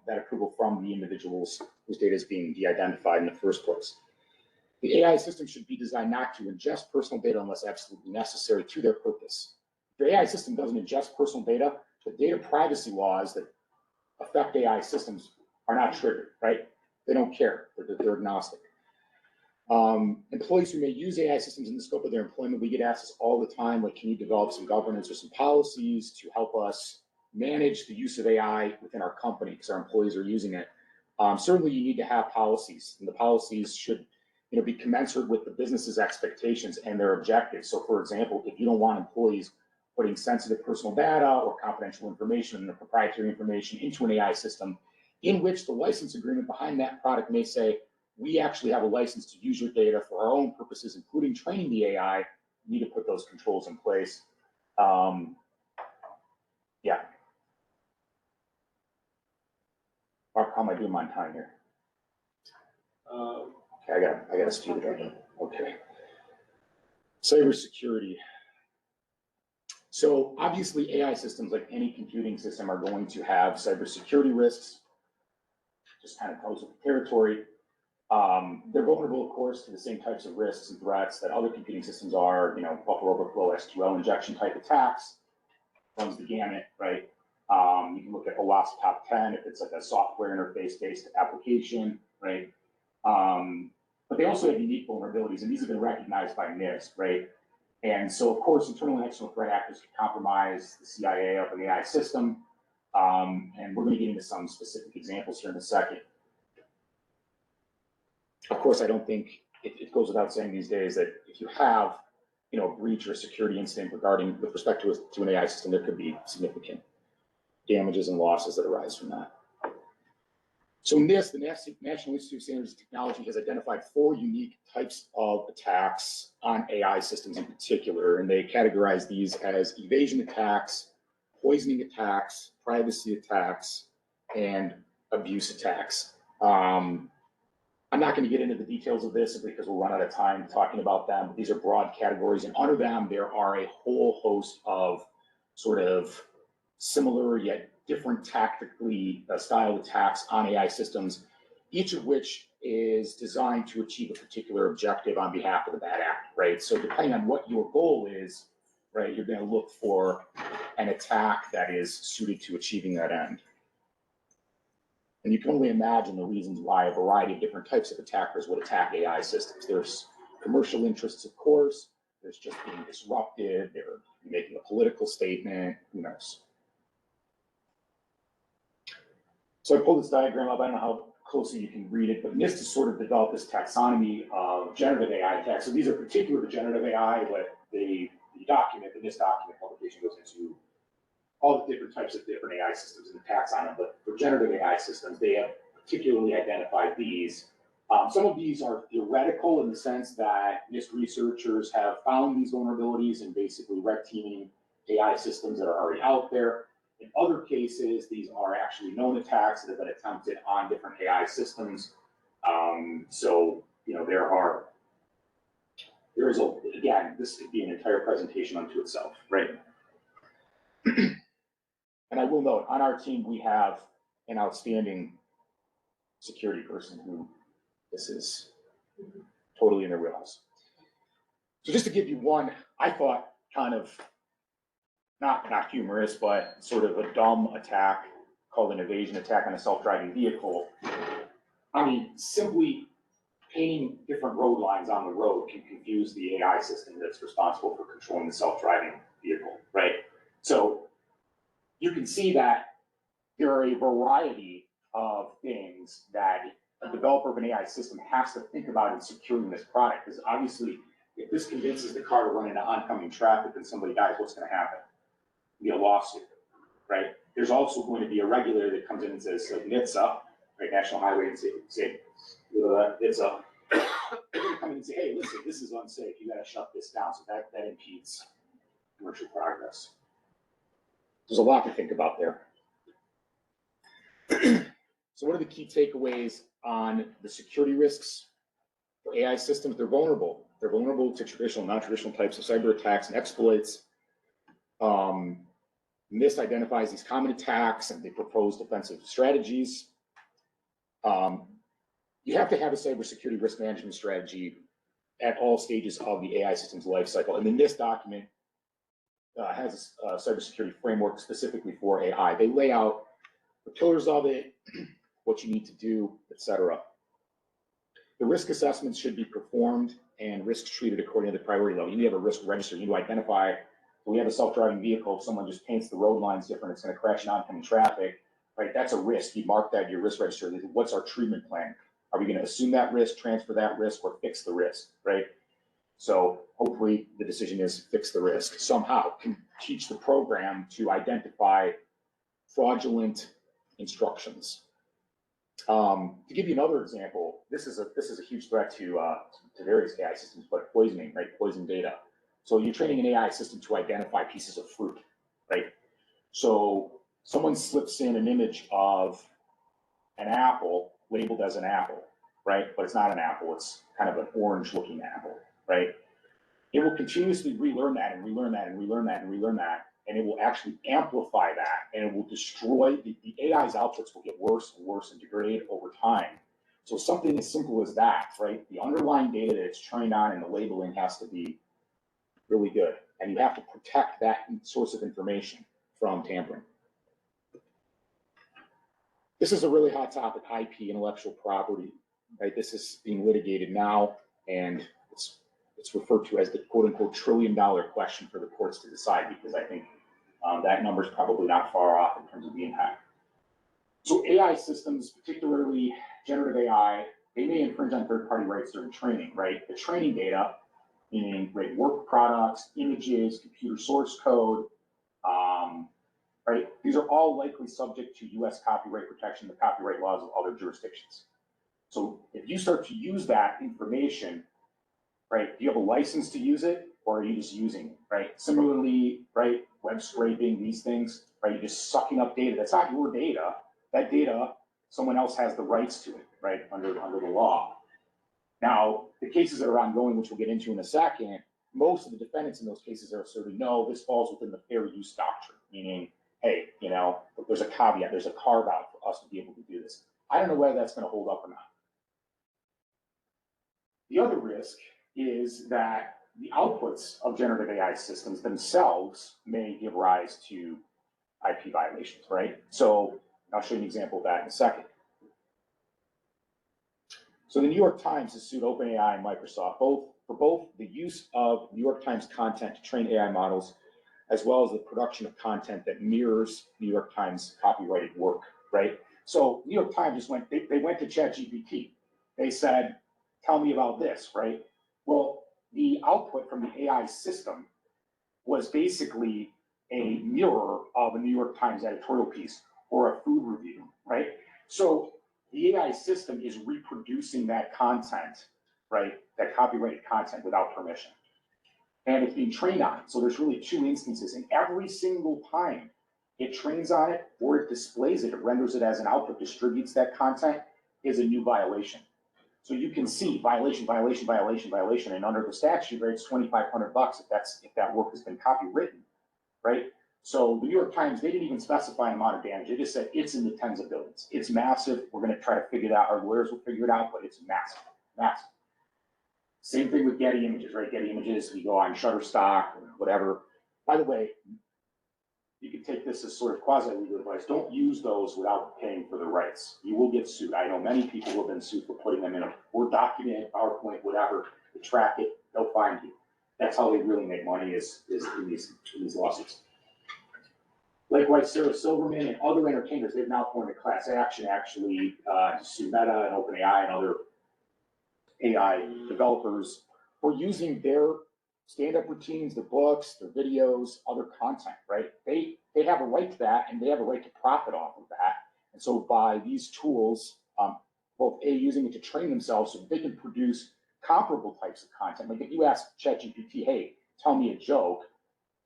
[SPEAKER 1] approval from the individuals whose data is being de-identified in the first place. The AI system should be designed not to ingest personal data unless absolutely necessary to their purpose. If your AI system doesn't ingest personal data, the data privacy laws that affect AI systems are not triggered, right? They don't care, they're agnostic. Employees who may use AI systems in the scope of their employment, we get asked this all the time, like, can you develop some governance or some policies to help us manage the use of AI within our company because our employees are using it? Certainly you need to have policies, and the policies should be commensurate with the business's expectations and their objectives. So for example, if you don't want employees putting sensitive personal data or confidential information and proprietary information into an AI system, in which the license agreement behind that product may say, we actually have a license to use your data for our own purposes, including training the AI, you need to put those controls in place. Yeah. Mark, how am I doing my time here? Okay, I got to speed it up. Okay. Cybersecurity. So obviously AI systems, like any computing system, are going to have cybersecurity risks. Just kind of tells you the territory. They're vulnerable, of course, to the same types of risks and threats that other computing systems are. Buffer overflow, SQL injection type attacks, runs the gamut, right? You can look at OWASP top 10 if it's like a software interface-based application, right? But they also have unique vulnerabilities, and these have been recognized by NIST, right? And so, of course, internal and external threat actors can compromise the CIA of an AI system. And we're going to get into some specific examples here in a second. Of course, I don't think it goes without saying these days that if you have, a breach or a security incident with respect to an AI system, there could be significant damages and losses that arise from that. So NIST, the National Institute of Standards and Technology, has identified 4 unique types of attacks on AI systems in particular, and they categorize these as evasion attacks, poisoning attacks, privacy attacks, and abuse attacks. I'm not going to get into the details of this because we'll run out of time talking about them, but these are broad categories, and under them there are a whole host of sort of similar yet different tactically styled attacks on AI systems, each of which is designed to achieve a particular objective on behalf of the bad actor, right? So depending on what your goal is, right, you're going to look for an attack that is suited to achieving that end. And you can only imagine the reasons why a variety of different types of attackers would attack AI systems. There's commercial interests, of course. There's just being disruptive. They're making a political statement. Who knows? So I pulled this diagram up. I don't know how closely you can read it, but NIST has sort of developed this taxonomy of generative AI attacks. So these are particular to generative AI, but the document, the NIST document publication goes into all the different types of different AI systems and the tax on them. But for generative AI systems, they have particularly identified these. Some of these are theoretical in the sense that NIST researchers have found these vulnerabilities and basically red teaming AI systems that are already out there. In other cases, these are actually known attacks that have been attempted on different AI systems. So, you know, again, this could be an entire presentation unto itself, right? And I will note, on our team, we have an outstanding security person who this is totally in their wheelhouse. So just to give you one, I thought kind of not humorous, but sort of a dumb attack called an evasion attack on a self-driving vehicle. I mean, simply painting different road lines on the road can confuse the AI system that's responsible for controlling the self-driving vehicle, right? So you can see that there are a variety of things that a developer of an AI system has to think about in securing this product, because obviously, if this convinces the car to run into oncoming traffic and somebody dies, what's going to happen? Be a lawsuit, right? There's also going to be a regulator that comes in and says, like NHTSA, right, National Highway and say NHTSA, come in and say, hey, listen, this is unsafe. You got to shut this down. So that impedes commercial progress. There's a lot to think about there. So what are the key takeaways on the security risks for AI systems? They're vulnerable. They're vulnerable to traditional, non-traditional types of cyber attacks and exploits. NIST identifies these common attacks and they propose defensive strategies. You have to have a cybersecurity risk management strategy at all stages of the AI system's lifecycle. And the NIST document has a cybersecurity framework specifically for AI. They lay out the pillars of it, what you need to do, etc. The risk assessments should be performed and risks treated according to the priority level. You need to have a risk register. You need to identify, when we have a self-driving vehicle, if someone just paints the road lines different, it's going to crash into oncoming traffic, right? That's a risk. You mark that in your risk register. What's our treatment plan? Are we going to assume that risk, transfer that risk, or fix the risk, right? So hopefully the decision is fix the risk. Somehow can teach the program to identify fraudulent instructions. To give you another example, this is a huge threat to various AI systems, but poisoning, right? Poison data. So you're training an AI system to identify pieces of fruit, right? So someone slips in an image of an apple labeled as an apple, right? But it's not an apple, it's kind of an orange looking apple, right? It will continuously relearn that and relearn that and relearn that and relearn that, and it will actually amplify that, and it will destroy, the AI's outputs will get worse and worse and degrade over time. So something as simple as that, right? The underlying data that it's trained on and the labeling has to be really good, and you have to protect that source of information from tampering. This is a really hot topic, IP, intellectual property, right? This is being litigated now, and it's referred to as the quote-unquote trillion-dollar question for the courts to decide, because I think that number is probably not far off in terms of the impact. So AI systems, particularly generative AI, they may infringe on third-party rights during training, right? The training data, meaning work products, images, computer source code, right? These are all likely subject to US copyright protection, the copyright laws of other jurisdictions. So if you start to use that information, right, do you have a license to use it, or are you just using it, right? Similarly, right, web scraping, these things, right, you're just sucking up data. That's not your data. That data, someone else has the rights to it, right, under the law. Now, the cases that are ongoing, which we'll get into in a second, most of the defendants in those cases are asserting, no, this falls within the fair use doctrine, meaning, hey, you know, there's a caveat, there's a carve out for us to be able to do this. I don't know whether that's going to hold up or not. The other risk is that the outputs of generative AI systems themselves may give rise to IP violations, right? So I'll show you an example of that in a second. So the New York Times has sued OpenAI and Microsoft for both the use of New York Times content to train AI models, as well as the production of content that mirrors New York Times copyrighted work, right? So New York Times just went, they went to ChatGPT. They said, tell me about this, right? Well, the output from the AI system was basically a mirror of a New York Times editorial piece or a food review, right? So the AI system is reproducing that content, right? That copyrighted content without permission. And it's being trained on it. So there's really two instances. And every single time it trains on it or it displays it, it renders it as an output, distributes that content, is a new violation. So you can see violation, violation, violation, violation, and under the statute, right, it's $2,500 if that work has been copywritten, right? So the New York Times, they didn't even specify an amount of damage. They just said it's in the tens of billions. It's massive. We're going to try to figure it out. Our lawyers will figure it out, but it's massive, massive. Same thing with Getty Images, right? Getty Images, you go on Shutterstock or whatever. By the way, you can take this as sort of quasi-legal advice. Don't use those without paying for the rights. You will get sued. I know many people who have been sued for putting them in a Word document, PowerPoint, whatever, to track it, they'll find you. That's how they really make money is in these lawsuits. Likewise, Sarah Silverman and other entertainers, they've now formed a class action actually to sue Meta and OpenAI and other AI developers for using their stand-up routines, their books, their videos, other content, right? They have a right to that, and they have a right to profit off of that. And so by these tools, both using it to train themselves so they can produce comparable types of content. Like if you ask ChatGPT, hey, tell me a joke,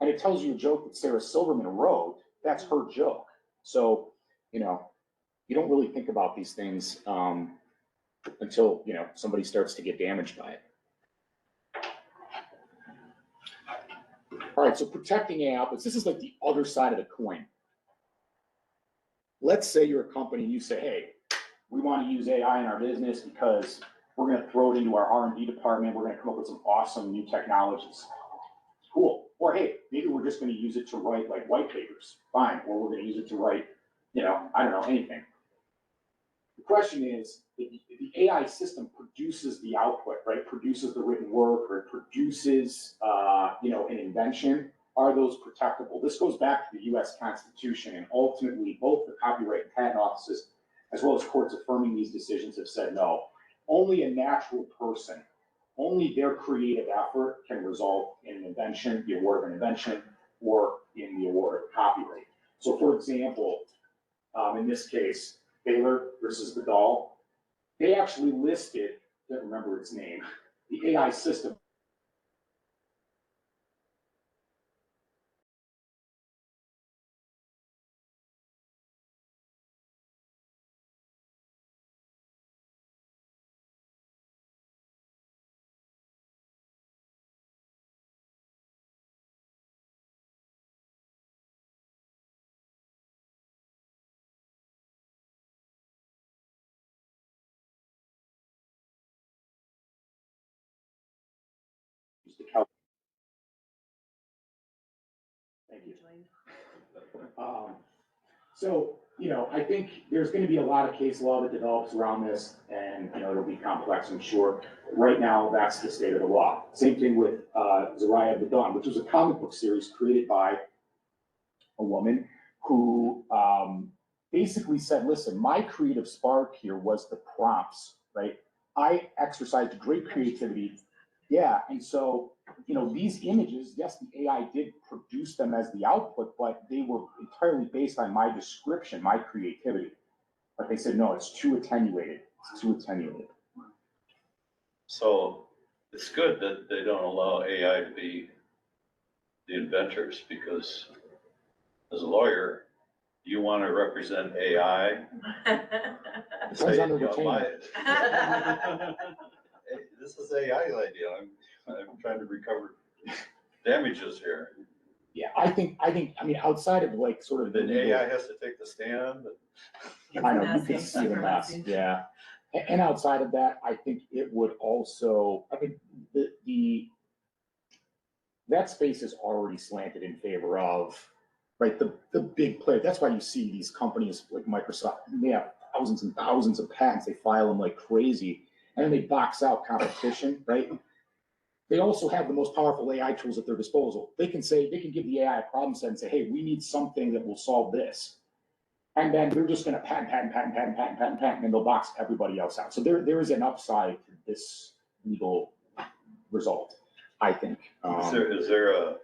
[SPEAKER 1] and it tells you a joke that Sarah Silverman wrote, that's her joke. So, you don't really think about these things until, somebody starts to get damaged by it. All right, so protecting AI outputs. This is like the other side of the coin. Let's say you're a company and you say, hey, we want to use AI in our business because we're going to throw it into our R&D department. We're going to come up with some awesome new technologies. Cool. Or hey, maybe we're just going to use it to write like white papers. Fine. Or we're going to use it to write, I don't know, anything. The question is, if the AI system produces the output, right, produces the written work, or it produces, an invention, are those protectable? This goes back to the U.S. Constitution, and ultimately both the Copyright and Patent Offices, as well as courts affirming these decisions, have said no. Only a natural person, only their creative effort can result in an invention, the award of an invention, or in the award of copyright. So, for example, in this case, Baylor versus Vidal, they actually listed, I don't remember its name, the AI system. Thank you. So, I think there's going to be a lot of case law that develops around this, and, it'll be complex, I'm sure. Right now, that's the state of the law. Same thing with Zariah of the Dawn, which was a comic book series created by a woman who basically said, listen, my creative spark here was the prompts, right? I exercised great creativity. Yeah, and so, these images, yes, the AI did produce them as the output, but they were entirely based on my description, my creativity. But they said, no, it's too attenuated. It's too attenuated.
[SPEAKER 3] So it's good that they don't allow AI to be the inventors, because as a lawyer, you want to represent AI.
[SPEAKER 1] Depends on the retainer.
[SPEAKER 3] Hey, this is AI's idea. I'm trying to recover damages here.
[SPEAKER 1] Yeah, I mean, outside of like sort of
[SPEAKER 3] Then AI has to take the stand.
[SPEAKER 1] I know, you can see the mess, yeah. And outside of that, I think it would also, that space is already slanted in favor of, right, the big player. That's why you see these companies like Microsoft, they have thousands and thousands of patents. They file them like crazy. and then they box out competition, right? They also have the most powerful AI tools at their disposal. They can give the AI a problem set and say, hey, we need something that will solve this. And then they're just going to patent, and they'll box everybody else out. So there is an upside to this legal result, I think.
[SPEAKER 3] Is there a,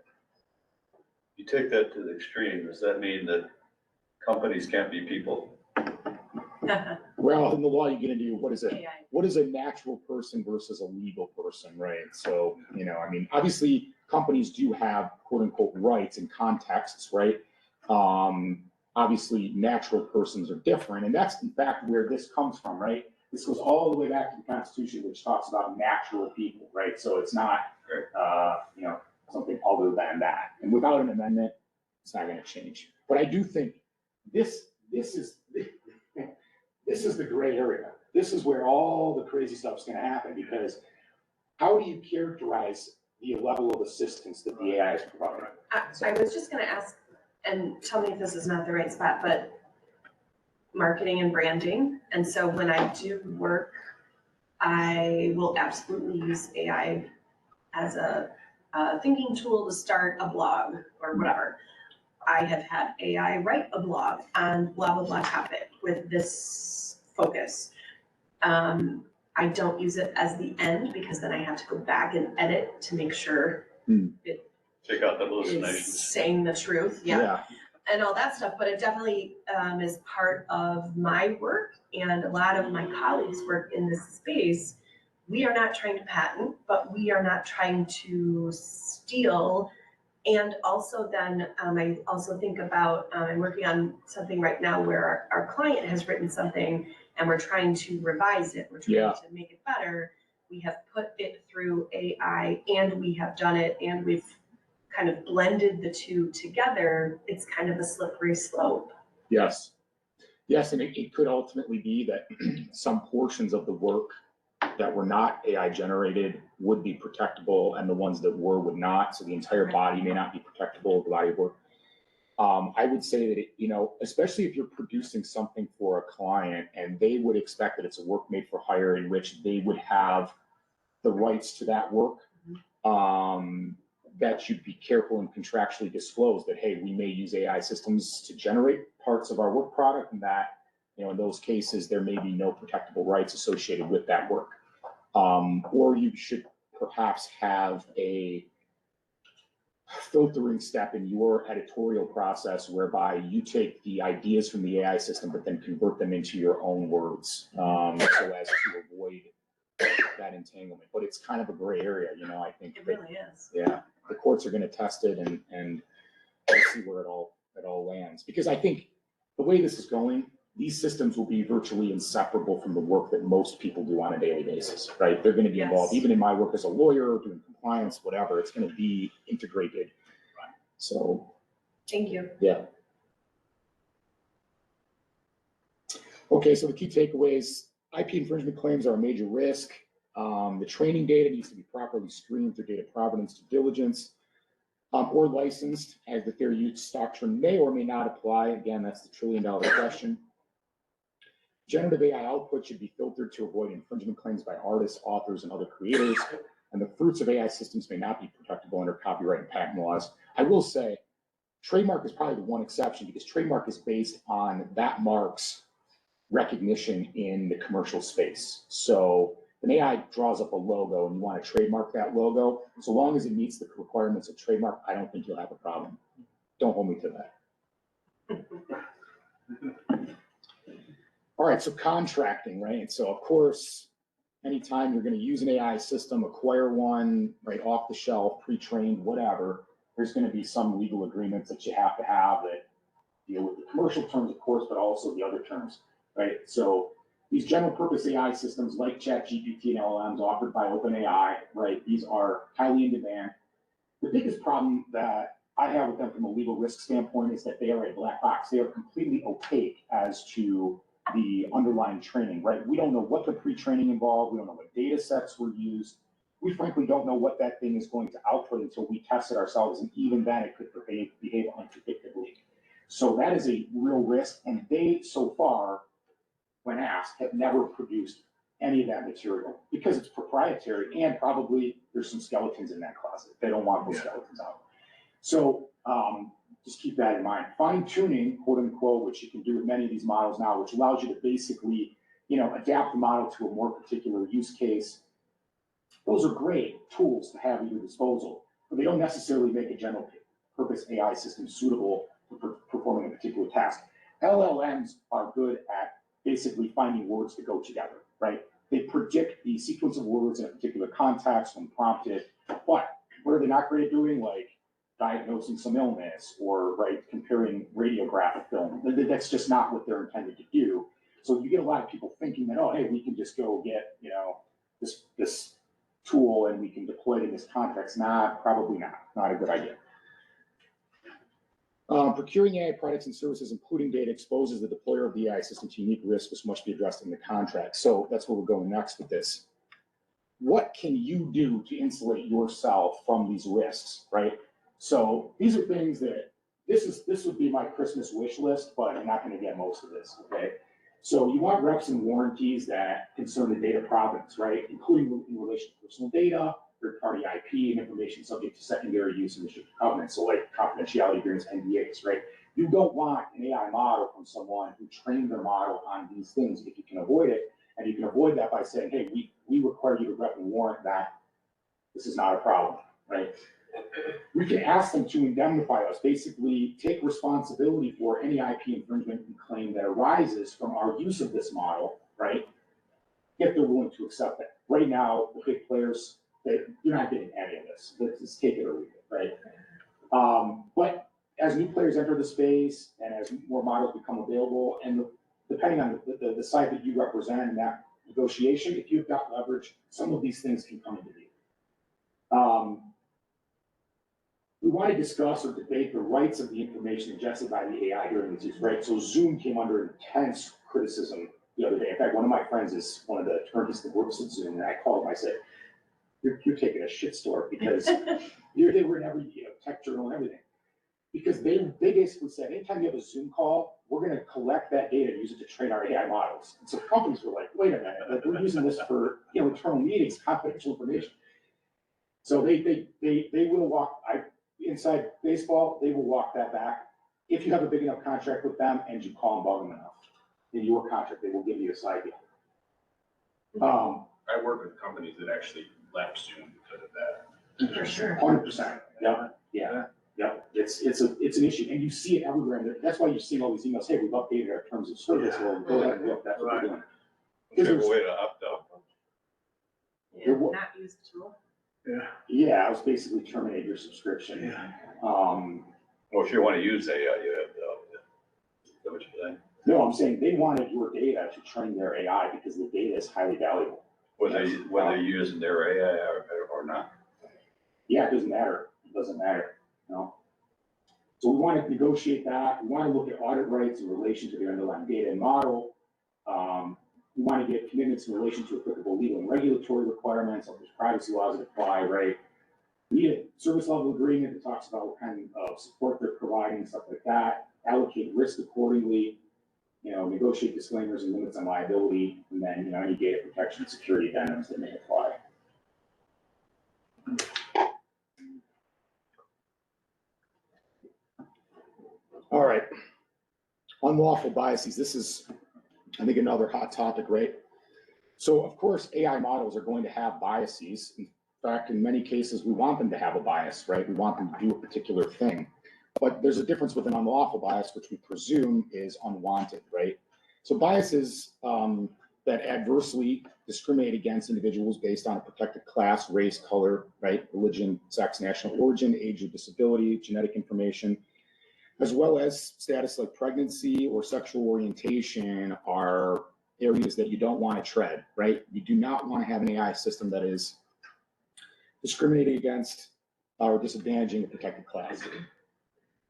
[SPEAKER 3] you take that to the extreme, does that mean that companies can't be people?
[SPEAKER 1] Well, in the law, you get into what is it?
[SPEAKER 2] AI.
[SPEAKER 1] What is a natural person versus a legal person, right? So, I mean, obviously companies do have quote unquote rights and contexts, right? Obviously natural persons are different. And that's in fact where this comes from, right? This goes all the way back to the Constitution, which talks about natural people, right? So it's not, something other than that. And without an amendment, it's not going to change. But I do think this is the gray area. This is where all the crazy stuff is going to happen, because how do you characterize the level of assistance that the AI is providing?
[SPEAKER 2] I was just gonna ask, and tell me if this is not the right spot, but marketing and branding. And so when I do work, I will absolutely use AI as a thinking tool to start a blog or whatever. I have had AI write a blog on blah, blah, blah topic with this focus. I don't use it as the end, because then I have to go back and edit to make sure it
[SPEAKER 3] Take out the
[SPEAKER 2] is
[SPEAKER 3] hallucinations.
[SPEAKER 2] saying the truth, and all that stuff. But it definitely is part of my work, and a lot of my colleagues work in this space. We are not trying to patent, but we are not trying to steal. And also then I also think about, I'm working on something right now where our client has written something and we're trying to revise it. We're trying to make it better. We have put it through AI and we have done it, and we've kind of blended the two together. It's kind of a slippery slope.
[SPEAKER 1] Yes, and it could ultimately be that some portions of the work that were not AI generated would be protectable, and the ones that were would not. So the entire body may not be protectable, the body of work. I would say that, especially if you're producing something for a client and they would expect that it's a work made for hire in which they would have the rights to that work, that you'd be careful and contractually disclose that, hey, we may use AI systems to generate parts of our work product, and that, in those cases, there may be no protectable rights associated with that work. Or you should perhaps have a filtering step in your editorial process whereby you take the ideas from the AI system, but then convert them into your own words, so as to avoid that entanglement. But it's kind of a gray area, I think.
[SPEAKER 2] It really is.
[SPEAKER 1] Yeah, the courts are going to test it and we'll see where it all lands. Because I think the way this is going, these systems will be virtually inseparable from the work that most people do on a daily basis, right? They're going to be involved, even in my work as a lawyer, doing compliance, whatever. It's going to be integrated. Right. So.
[SPEAKER 2] Thank you.
[SPEAKER 1] Yeah. Okay, so the key takeaways: IP infringement claims are a major risk. The training data needs to be properly screened through data provenance due diligence, or licensed, as the fair use doctrine may or may not apply. Again, that's the trillion-dollar question. Generative AI output should be filtered to avoid infringement claims by artists, authors, and other creators. And the fruits of AI systems may not be protectable under copyright and patent laws. I will say, trademark is probably the one exception, because trademark is based on that mark's recognition in the commercial space. So an AI draws up a logo and you want to trademark that logo, so long as it meets the requirements of trademark, I don't think you'll have a problem. Don't hold me to that. All right, so contracting, right? So of course, anytime you're going to use an AI system, acquire one, right, off the shelf, pre-trained, whatever, there's going to be some legal agreements that you have to have that deal with the commercial terms, of course, but also the other terms, right? So these general purpose AI systems like ChatGPT and LLMs offered by OpenAI, right? These are highly in demand. The biggest problem that I have with them from a legal risk standpoint is that they are a black box. They are completely opaque as to the underlying training, right? We don't know what the pre-training involved. We don't know what data sets were used. We frankly don't know what that thing is going to output until we test it ourselves. And even then it could behave unpredictably. So that is a real risk. And they, so far, when asked, have never produced any of that material because it's proprietary and probably there's some skeletons in that closet. They don't want those skeletons out. So just keep that in mind. Fine tuning, quote unquote, which you can do with many of these models now, which allows you to basically, adapt the model to a more particular use case. Those are great tools to have at your disposal, but they don't necessarily make a general purpose AI system suitable for performing a particular task. LLMs are good at basically finding words to go together, right? They predict the sequence of words in a particular context when prompted, but what are they not great at doing? Like diagnosing some illness or, right, comparing radiographic film. That's just not what they're intended to do. So you get a lot of people thinking that, oh, hey, we can just go get, this tool and we can deploy it in this context. Probably not a good idea. Procuring AI products and services, including data, exposes the deployer of the AI system to unique risks which must be addressed in the contract. So that's where we're going next with this. What can you do to insulate yourself from these risks, right? So these are things that, this would be my Christmas wish list, but I'm not going to get most of this, okay? So you want reps and warranties that concern the data provenance, right? Including in relation to personal data, third-party IP, and information subject to secondary use and restricted covenants, so like confidentiality agreements, NDAs, right? You don't want an AI model from someone who trained their model on these things if you can avoid it, and you can avoid that by saying, hey, we require you to rep and warrant that this is not a problem, right? We can ask them to indemnify us, basically take responsibility for any IP infringement and claim that arises from our use of this model, right? If they're willing to accept that. Right now, the big players, you're not getting any of this. Let's take it or leave it, right? But as new players enter the space and as more models become available, and depending on the side that you represent in that negotiation, if you've got leverage, some of these things can come into view. We want to discuss or debate the rights of the information ingested by the AI during its use, right? So Zoom came under intense criticism the other day. In fact, one of my friends is one of the attorneys that works at Zoom, and I called him, I said, you're taking a shitstorm because they were in every tech journal and everything. Because they basically said, anytime you have a Zoom call, we're going to collect that data and use it to train our AI models. And so companies were like, wait a minute, like, we're using this for internal meetings, confidential information. So they will walk, inside baseball, they will walk that back. If you have a big enough contract with them and you call and bug them enough, in your contract, they will give you a side deal.
[SPEAKER 5] I work with companies that actually left Zoom because of that.
[SPEAKER 2] For sure.
[SPEAKER 1] 100%. Yeah. It's an issue, and you see it everywhere. That's why you're seeing all these emails. Hey, we've updated our terms of service. Well, go ahead and look. That's what we're doing.
[SPEAKER 3] Okay, way to opt out.
[SPEAKER 2] Yeah, not use the tool.
[SPEAKER 1] Yeah, I was basically terminate your subscription.
[SPEAKER 4] Yeah.
[SPEAKER 3] Well, if you want to use AI, you have to opt in. Is that what you're saying?
[SPEAKER 1] No, I'm saying they wanted your data to train their AI because the data is highly valuable.
[SPEAKER 3] Whether you're using their AI or not.
[SPEAKER 1] Yeah, it doesn't matter. It doesn't matter. So we want to negotiate that. We want to look at audit rights in relation to the underlying data and model. We want to get commitments in relation to applicable legal and regulatory requirements, like there's privacy laws that apply, right? We need a service level agreement that talks about what kind of support they're providing, stuff like that. Allocate risk accordingly. Negotiate disclaimers and limits on liability, and then any data protection and security addendums that may apply. All right, unlawful biases. This is, I think, another hot topic, right? So, of course, AI models are going to have biases. In fact, in many cases, we want them to have a bias, right? We want them to do a particular thing. But there's a difference with an unlawful bias, which we presume is unwanted, right? So biases that adversely discriminate against individuals based on a protected class, race, color, right, religion, sex, national origin, age or disability, genetic information, as well as status like pregnancy or sexual orientation are areas that you don't want to tread, right? You do not want to have an AI system that is discriminating against or disadvantaging a protected class.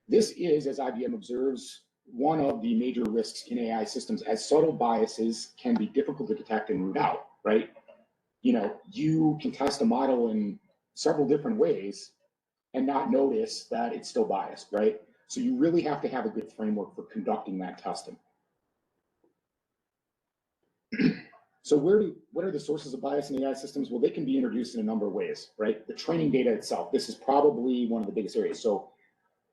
[SPEAKER 1] This is, as IBM observes, one of the major risks in AI systems, as subtle biases can be difficult to detect and root out, right? You can test a model in several different ways and not notice that it's still biased, right? So you really have to have a good framework for conducting that testing. So what are the sources of bias in AI systems? Well, they can be introduced in a number of ways, right? The training data itself, this is probably one of the biggest areas. So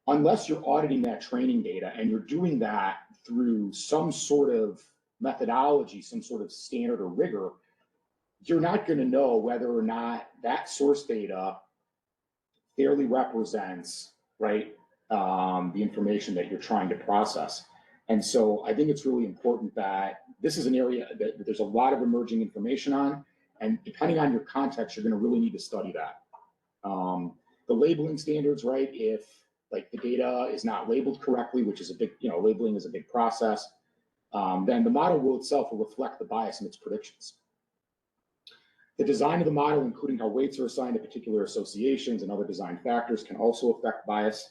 [SPEAKER 1] unless you're auditing that training data and you're doing that through some sort of methodology, some sort of standard or rigor, you're not going to know whether or not that source data fairly represents, right, the information that you're trying to process. And so I think it's really important that this is an area that there's a lot of emerging information on, and depending on your context, you're going to really need to study that. The labeling standards, right? If like the data is not labeled correctly, which is a big, labeling is a big process, then the model will itself will reflect the bias in its predictions. The design of the model, including how weights are assigned to particular associations and other design factors, can also affect bias.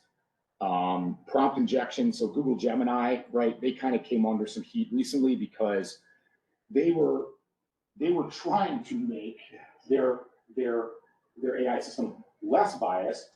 [SPEAKER 1] Prompt injection, so Google Gemini, right? They kind of came under some heat recently because they were trying to make their AI system less biased.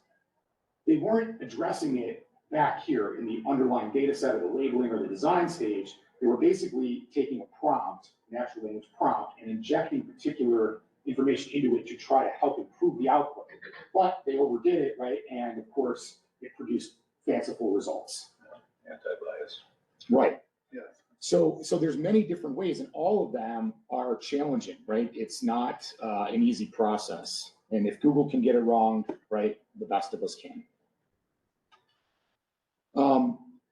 [SPEAKER 1] They weren't addressing it back here in the underlying data set or the labeling or the design stage. They were basically taking a prompt, natural language prompt, and injecting particular information into it to try to help improve the output. But they overdid it, right? And of course, it produced fanciful results.
[SPEAKER 3] Anti-bias.
[SPEAKER 1] Right.
[SPEAKER 4] Yes.
[SPEAKER 1] So there's many different ways, and all of them are challenging, right? It's not an easy process. And if Google can get it wrong, right, the best of us can.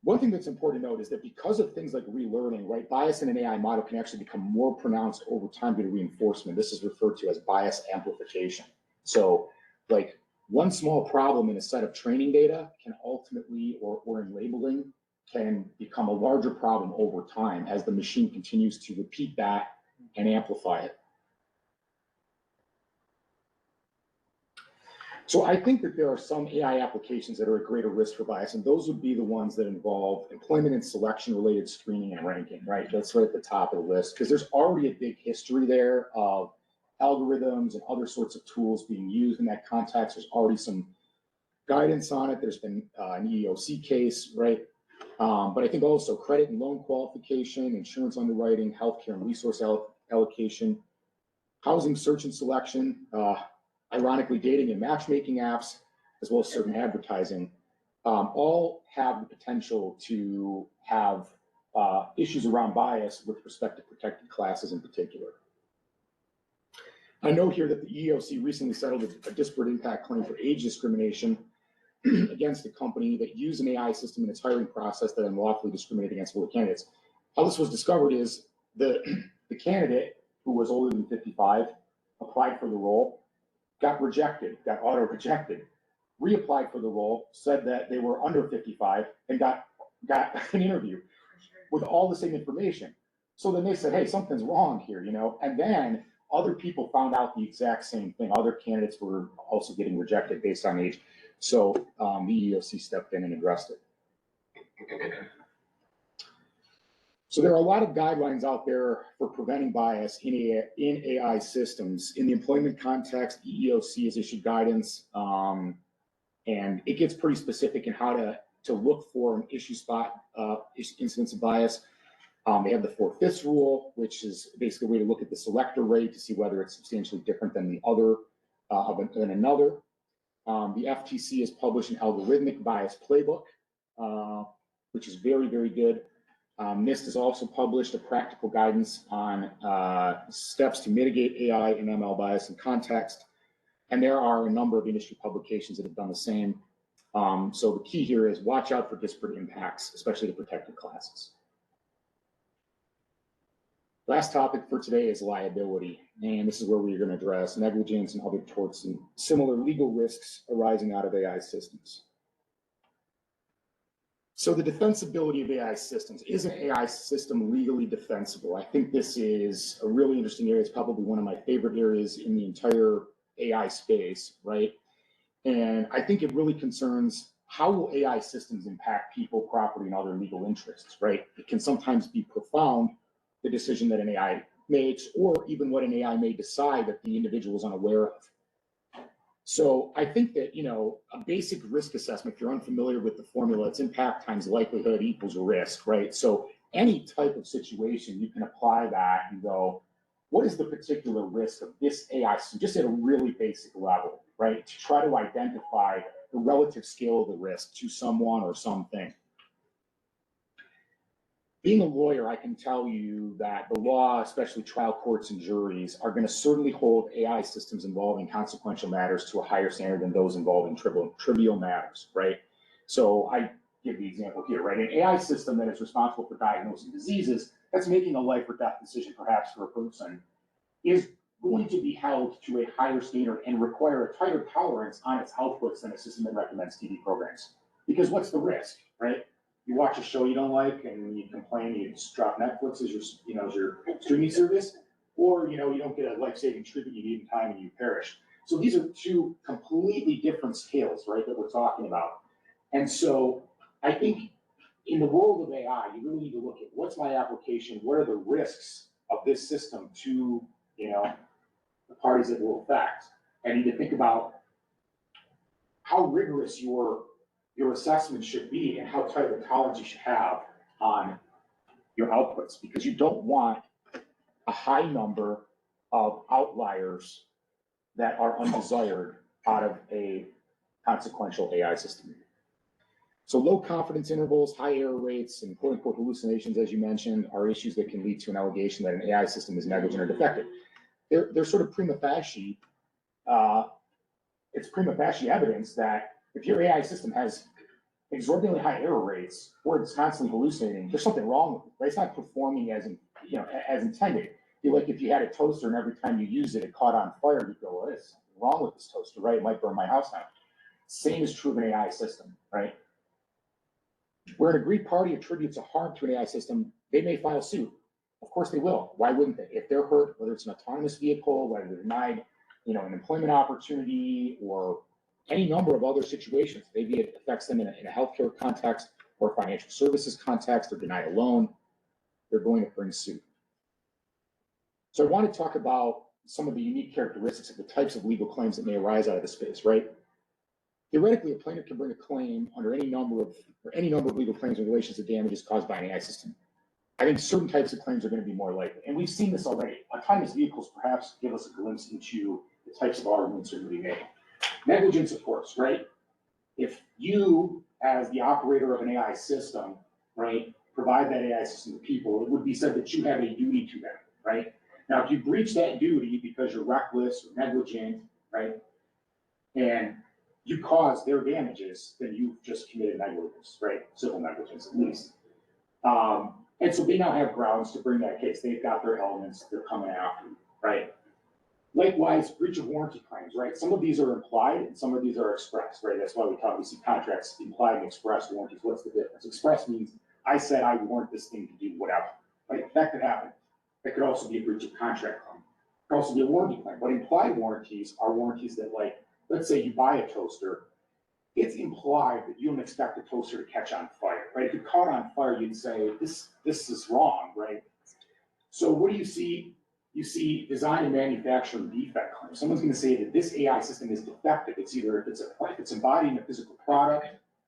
[SPEAKER 1] One thing that's important to note is that because of things like relearning, right, bias in an AI model can actually become more pronounced over time due to reinforcement. This is referred to as bias amplification. So like one small problem in a set of training data can ultimately, or in labeling, can become a larger problem over time as the machine continues to repeat that and amplify it. So I think that there are some AI applications that are at greater risk for bias, and those would be the ones that involve employment and selection related screening and ranking, right? That's right at the top of the list, because there's already a big history there of algorithms and other sorts of tools being used in that context. There's already some guidance on it. There's been an EEOC case, right? But I think also credit and loan qualification, insurance underwriting, healthcare and resource allocation, housing search and selection, ironically dating and matchmaking apps, as well as certain advertising, all have the potential to have issues around bias with respect to protected classes in particular. I know here that the EEOC recently settled a disparate impact claim for age discrimination against a company that used an AI system in its hiring process that unlawfully discriminated against older candidates. How this was discovered is the candidate, who was older than 55, applied for the role, got rejected, got auto-rejected, reapplied for the role, said that they were under 55, and got an interview with all the same information. So then they said, hey, something's wrong here, and then other people found out the exact same thing. Other candidates were also getting rejected based on age. So the EEOC stepped in and addressed it. So there are a lot of guidelines out there for preventing bias in AI systems. In the employment context, the EEOC has issued guidance, and it gets pretty specific in how to look for and issue spot incidents of bias. They have the 4/5 rule, which is basically a way to look at the selector rate to see whether it's substantially different than the other than another. The FTC has published an algorithmic bias playbook, which is very, very good. NIST has also published a practical guidance on steps to mitigate AI and ML bias in context. And there are a number of industry publications that have done the same. So the key here is watch out for disparate impacts, especially to protected classes. Last topic for today is liability. And this is where we're going to address negligence and other torts and similar legal risks arising out of AI systems. So the defensibility of AI systems. Is an AI system legally defensible? I think this is a really interesting area. It's probably one of my favorite areas in the entire AI space, right? And I think it really concerns how will AI systems impact people, property, and other legal interests, right? It can sometimes be profound, the decision that an AI makes, or even what an AI may decide that the individual is unaware of. So I think that, a basic risk assessment, if you're unfamiliar with the formula, it's impact times likelihood equals risk, right? So any type of situation, you can apply that and go, what is the particular risk of this AI system, just at a really basic level, right? To try to identify the relative scale of the risk to someone or something. Being a lawyer, I can tell you that the law, especially trial courts and juries, are going to certainly hold AI systems involving consequential matters to a higher standard than those involving trivial matters, right? So I give the example here, right? An AI system that is responsible for diagnosing diseases, that's making a life or death decision perhaps for a person, is going to be held to a higher standard and require a tighter tolerance on its outputs than a system that recommends TV programs. Because what's the risk, right? You watch a show you don't like and you complain, you just drop Netflix as your streaming service, or you don't get a life-saving treatment you need in time and you perish. So these are two completely different scales, right, that we're talking about. And so I think in the world of AI, you really need to look at what's my application, what are the risks of this system to the parties that will affect, and you need to think about how rigorous your assessment should be and how tight the tolerance you should have on your outputs, because you don't want a high number of outliers that are undesired out of a consequential AI system. So low confidence intervals, high error rates, and quote unquote hallucinations, as you mentioned, are issues that can lead to an allegation that an AI system is negligent or defective. They're sort of prima facie, it's prima facie evidence that if your AI system has exorbitantly high error rates or it's constantly hallucinating, there's something wrong with it, right? It's not performing as intended. Like if you had a toaster and every time you use it, it caught on fire, you'd go, well, there's something wrong with this toaster, right? It might burn my house down. Same is true of an AI system, right? Where an aggrieved party attributes a harm to an AI system, they may file suit. Of course they will. Why wouldn't they? If they're hurt, whether it's an autonomous vehicle, whether they're denied, an employment opportunity, or any number of other situations, maybe it affects them in a healthcare context or financial services context, or denied a loan, they're going to bring suit. So I want to talk about some of the unique characteristics of the types of legal claims that may arise out of the space, right? Theoretically, a plaintiff can bring a claim under any number of legal claims in relation to damages caused by an AI system. I think certain types of claims are going to be more likely, and we've seen this already. Autonomous vehicles perhaps give us a glimpse into the types of arguments that are going to be made. Negligence, of course, right? If you, as the operator of an AI system, right, provide that AI system to people, it would be said that you have a duty to them, right? Now, if you breach that duty because you're reckless or negligent, right, and you cause their damages, then you've just committed negligence, right? Civil negligence, at least. And so they now have grounds to bring that case. They've got their elements, they're coming after you, right? Likewise, breach of warranty claims, right? Some of these are implied and some of these are expressed, right? That's why we see contracts, implied and expressed warranties. What's the difference? Express means I said I warrant this thing to do whatever, right? That could happen. That could also be a breach of contract claim. It could also be a warranty claim. But implied warranties are warranties that, like, let's say you buy a toaster, it's implied that you don't expect the toaster to catch on fire, right? If it caught on fire, you'd say, this is wrong, right? So what do you see? You see design and manufacturing defect claims. Someone's going to say that this AI system is defective. It's either if it's embodying a physical product,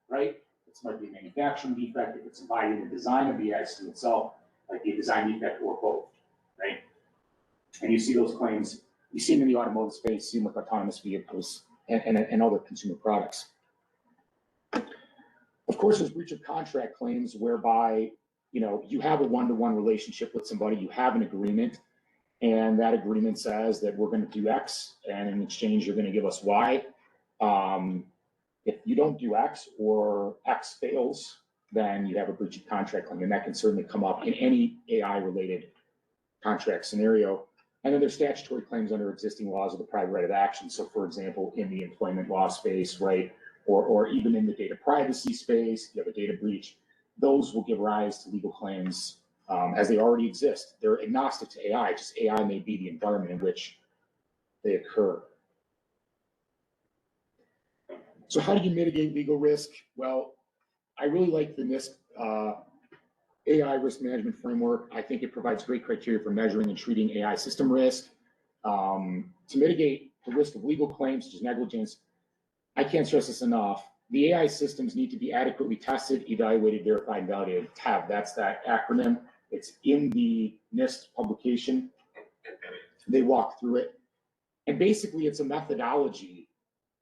[SPEAKER 1] right? It might be a manufacturing defect. If it's embodying the design of the AI system itself, like a design defect or both, right? And you see those claims. You see them in the automotive space. You see them with autonomous vehicles and other consumer products. Of course, there's breach of contract claims whereby you have a one-to-one relationship with somebody. You have an agreement. And that agreement says that we're going to do X, and in exchange, you're going to give us Y. If you don't do X or X fails, then you have a breach of contract claim, and that can certainly come up in any AI-related contract scenario. And then there's statutory claims under existing laws of the private right of action. So, for example, in the employment law space, right, or even in the data privacy space, you have a data breach. Those will give rise to legal claims. As they already exist. They're agnostic to AI, just AI may be the environment in which they occur. So how do you mitigate legal risk? Well, I really like the NIST AI risk management framework. I think it provides great criteria for measuring and treating AI system risk. To mitigate the risk of legal claims such as negligence, I can't stress this enough. The AI systems need to be adequately tested, evaluated, verified, and validated. TAV, that's that acronym. It's in the NIST publication. They walk through it. And basically it's a methodology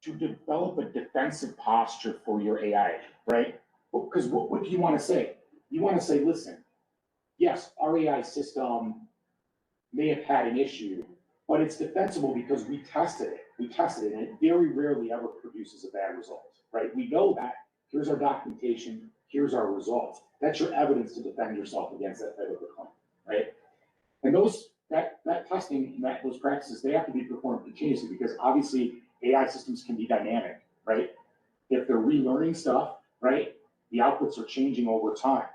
[SPEAKER 1] to develop a defensive posture for your AI, right? Because what do you want to say? You want to say, listen, yes, our AI system may have had an issue, but it's defensible because we tested it. We tested it, and it very rarely ever produces a bad result, right? We know that. Here's our documentation. Here's our results. That's your evidence to defend yourself against that type of a claim, right? And that testing, those practices, they have to be performed continuously because obviously AI systems can be dynamic, right? If they're relearning stuff, right, the outputs are changing over time.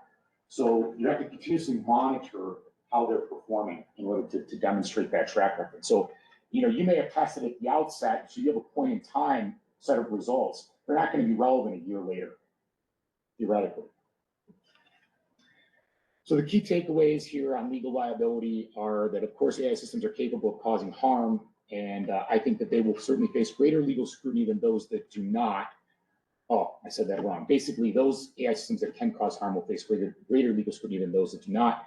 [SPEAKER 1] So you have to continuously monitor how they're performing in order to demonstrate that track record. So, you may have tested at the outset, so you have a point in time set of results. They're not going to be relevant a year later, theoretically. So the key takeaways here on legal liability are that, of course, AI systems are capable of causing harm, and I think that they will certainly face greater legal scrutiny than those that do not. Oh, I said that wrong. Basically, those AI systems that can cause harm will face greater legal scrutiny than those that do not,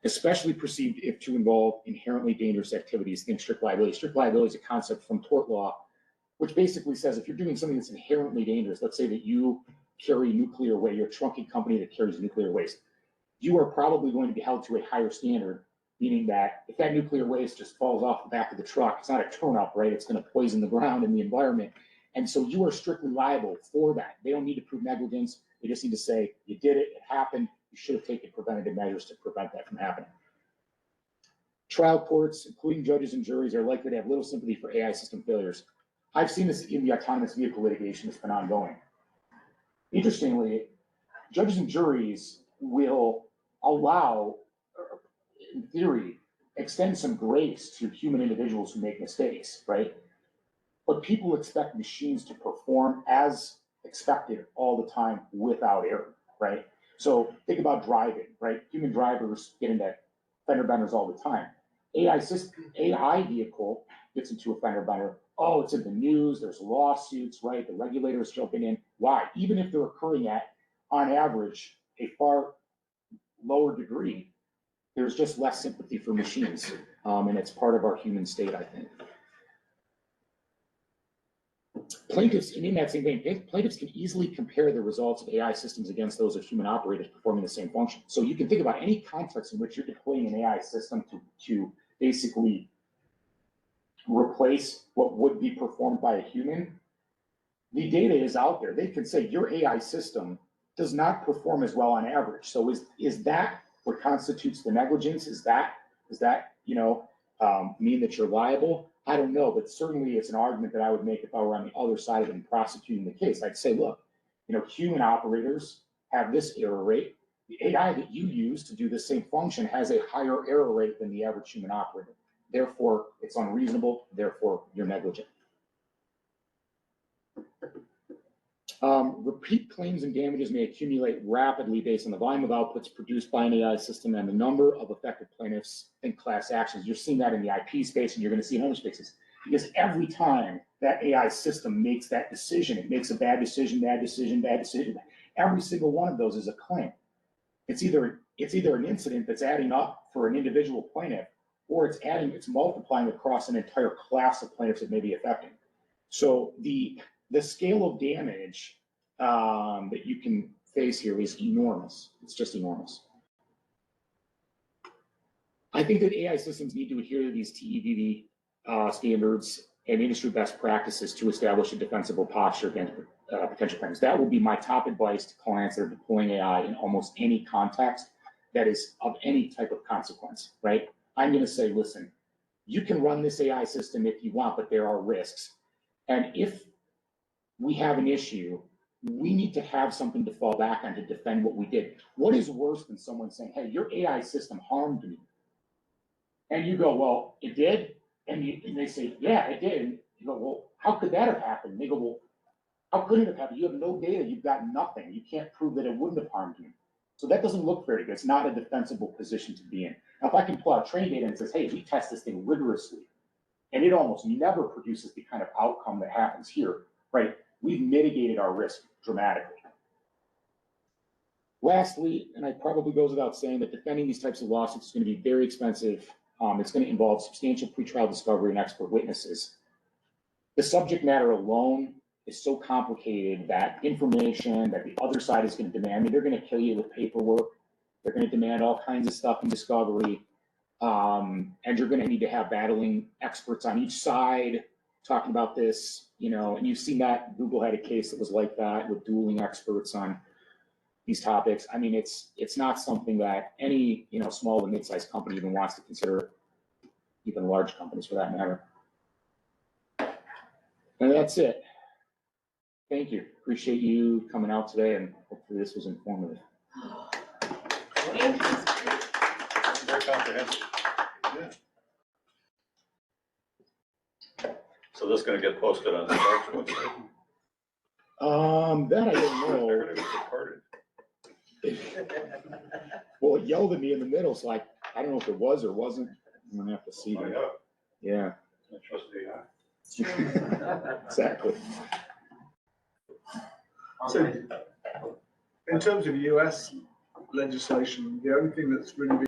[SPEAKER 1] especially perceived if to involve inherently dangerous activities. Think strict liability. Strict liability is a concept from tort law, which basically says if you're doing something that's inherently dangerous, let's say that you carry nuclear waste, you're a trunking company that carries nuclear waste, you are probably going to be held to a higher standard, meaning that if that nuclear waste just falls off the back of the truck, it's not a turn-up, right? It's going to poison the ground and the environment. And so you are strictly liable for that. They don't need to prove negligence. They just need to say, you did it, it happened, you should have taken preventative measures to prevent that from happening. Trial courts, including judges and juries, are likely to have little sympathy for AI system failures. I've seen this in the autonomous vehicle litigation that's been ongoing. Interestingly, judges and juries will allow, in theory, extend some grace to human individuals who make mistakes, right? But people expect machines to perform as expected all the time without error, right? So think about driving, right? Human drivers get into fender benders all the time. AI vehicle gets into a fender bender. Oh, it's in the news. There's lawsuits, right? The regulators jumping in. Why? Even if they're occurring at, on average, a far lower degree, there's just less sympathy for machines. And it's part of our human state, I think. Plaintiffs, in that same vein, plaintiffs can easily compare the results of AI systems against those of human operators performing the same function. So you can think about any context in which you're deploying an AI system to basically replace what would be performed by a human. The data is out there. They can say your AI system does not perform as well on average. So is that what constitutes the negligence? Does that mean that you're liable? I don't know, but certainly it's an argument that I would make if I were on the other side of it and prosecuting the case. I'd say, look, human operators have this error rate. The AI that you use to do the same function has a higher error rate than the average human operator. Therefore, it's unreasonable. Therefore, you're negligent. Repeat claims and damages may accumulate rapidly based on the volume of outputs produced by an AI system and the number of affected plaintiffs and class actions. You're seeing that in the IP space, and you're going to see in other spaces. Because every time that AI system makes that decision, it makes a bad decision, bad decision, bad decision. Every single one of those is a claim. It's either an incident that's adding up for an individual plaintiff, or it's multiplying across an entire class of plaintiffs that may be affecting. So the scale of damage that you can face here is enormous. It's just enormous. I think that AI systems need to adhere to these TEVD standards and industry best practices to establish a defensible posture against potential claims. That will be my top advice to clients that are deploying AI in almost any context that is of any type of consequence, right? I'm going to say, listen, you can run this AI system if you want, but there are risks. And if we have an issue, we need to have something to fall back on to defend what we did. What is worse than someone saying, hey, your AI system harmed me? And you go, well, it did? And they say, yeah, it did. And you go, well, how could that have happened? And they go, well, how could it have happened? You have no data. You've got nothing. You can't prove that it wouldn't have harmed you. So that doesn't look very good. It's not a defensible position to be in. Now, if I can pull out train data and says, hey, we test this thing rigorously, and it almost never produces the kind of outcome that happens here, right? We've mitigated our risk dramatically. Lastly, and it probably goes without saying, that defending these types of lawsuits is going to be very expensive It's going to involve substantial pretrial discovery and expert witnesses. The subject matter alone is so complicated that information that the other side is going to demand, I mean, they're going to kill you with paperwork. They're going to demand all kinds of stuff in discovery. And you're going to need to have battling experts on each side talking about this, you know, and you've seen that Google had a case that was like that with dueling experts on these topics. I mean, it's not something that any, you know, small to mid-sized company even wants to consider, even large companies for that matter. And that's it. Thank you. Appreciate you coming out today, and hopefully this was informative.
[SPEAKER 2] Thank you.
[SPEAKER 3] Very comprehensive.
[SPEAKER 4] Yeah.
[SPEAKER 3] So this is gonna get posted on the Sharks website.
[SPEAKER 1] That I don't
[SPEAKER 3] They're
[SPEAKER 1] know.
[SPEAKER 3] gonna be recorded.
[SPEAKER 1] Well, it yelled at me in the middle, so I don't know if it was or wasn't. I'm gonna have to see.
[SPEAKER 3] Find
[SPEAKER 1] That.
[SPEAKER 3] out.
[SPEAKER 1] Yeah,
[SPEAKER 3] I trust AI.
[SPEAKER 1] exactly.
[SPEAKER 4] So, in terms of US legislation, the only thing that's really been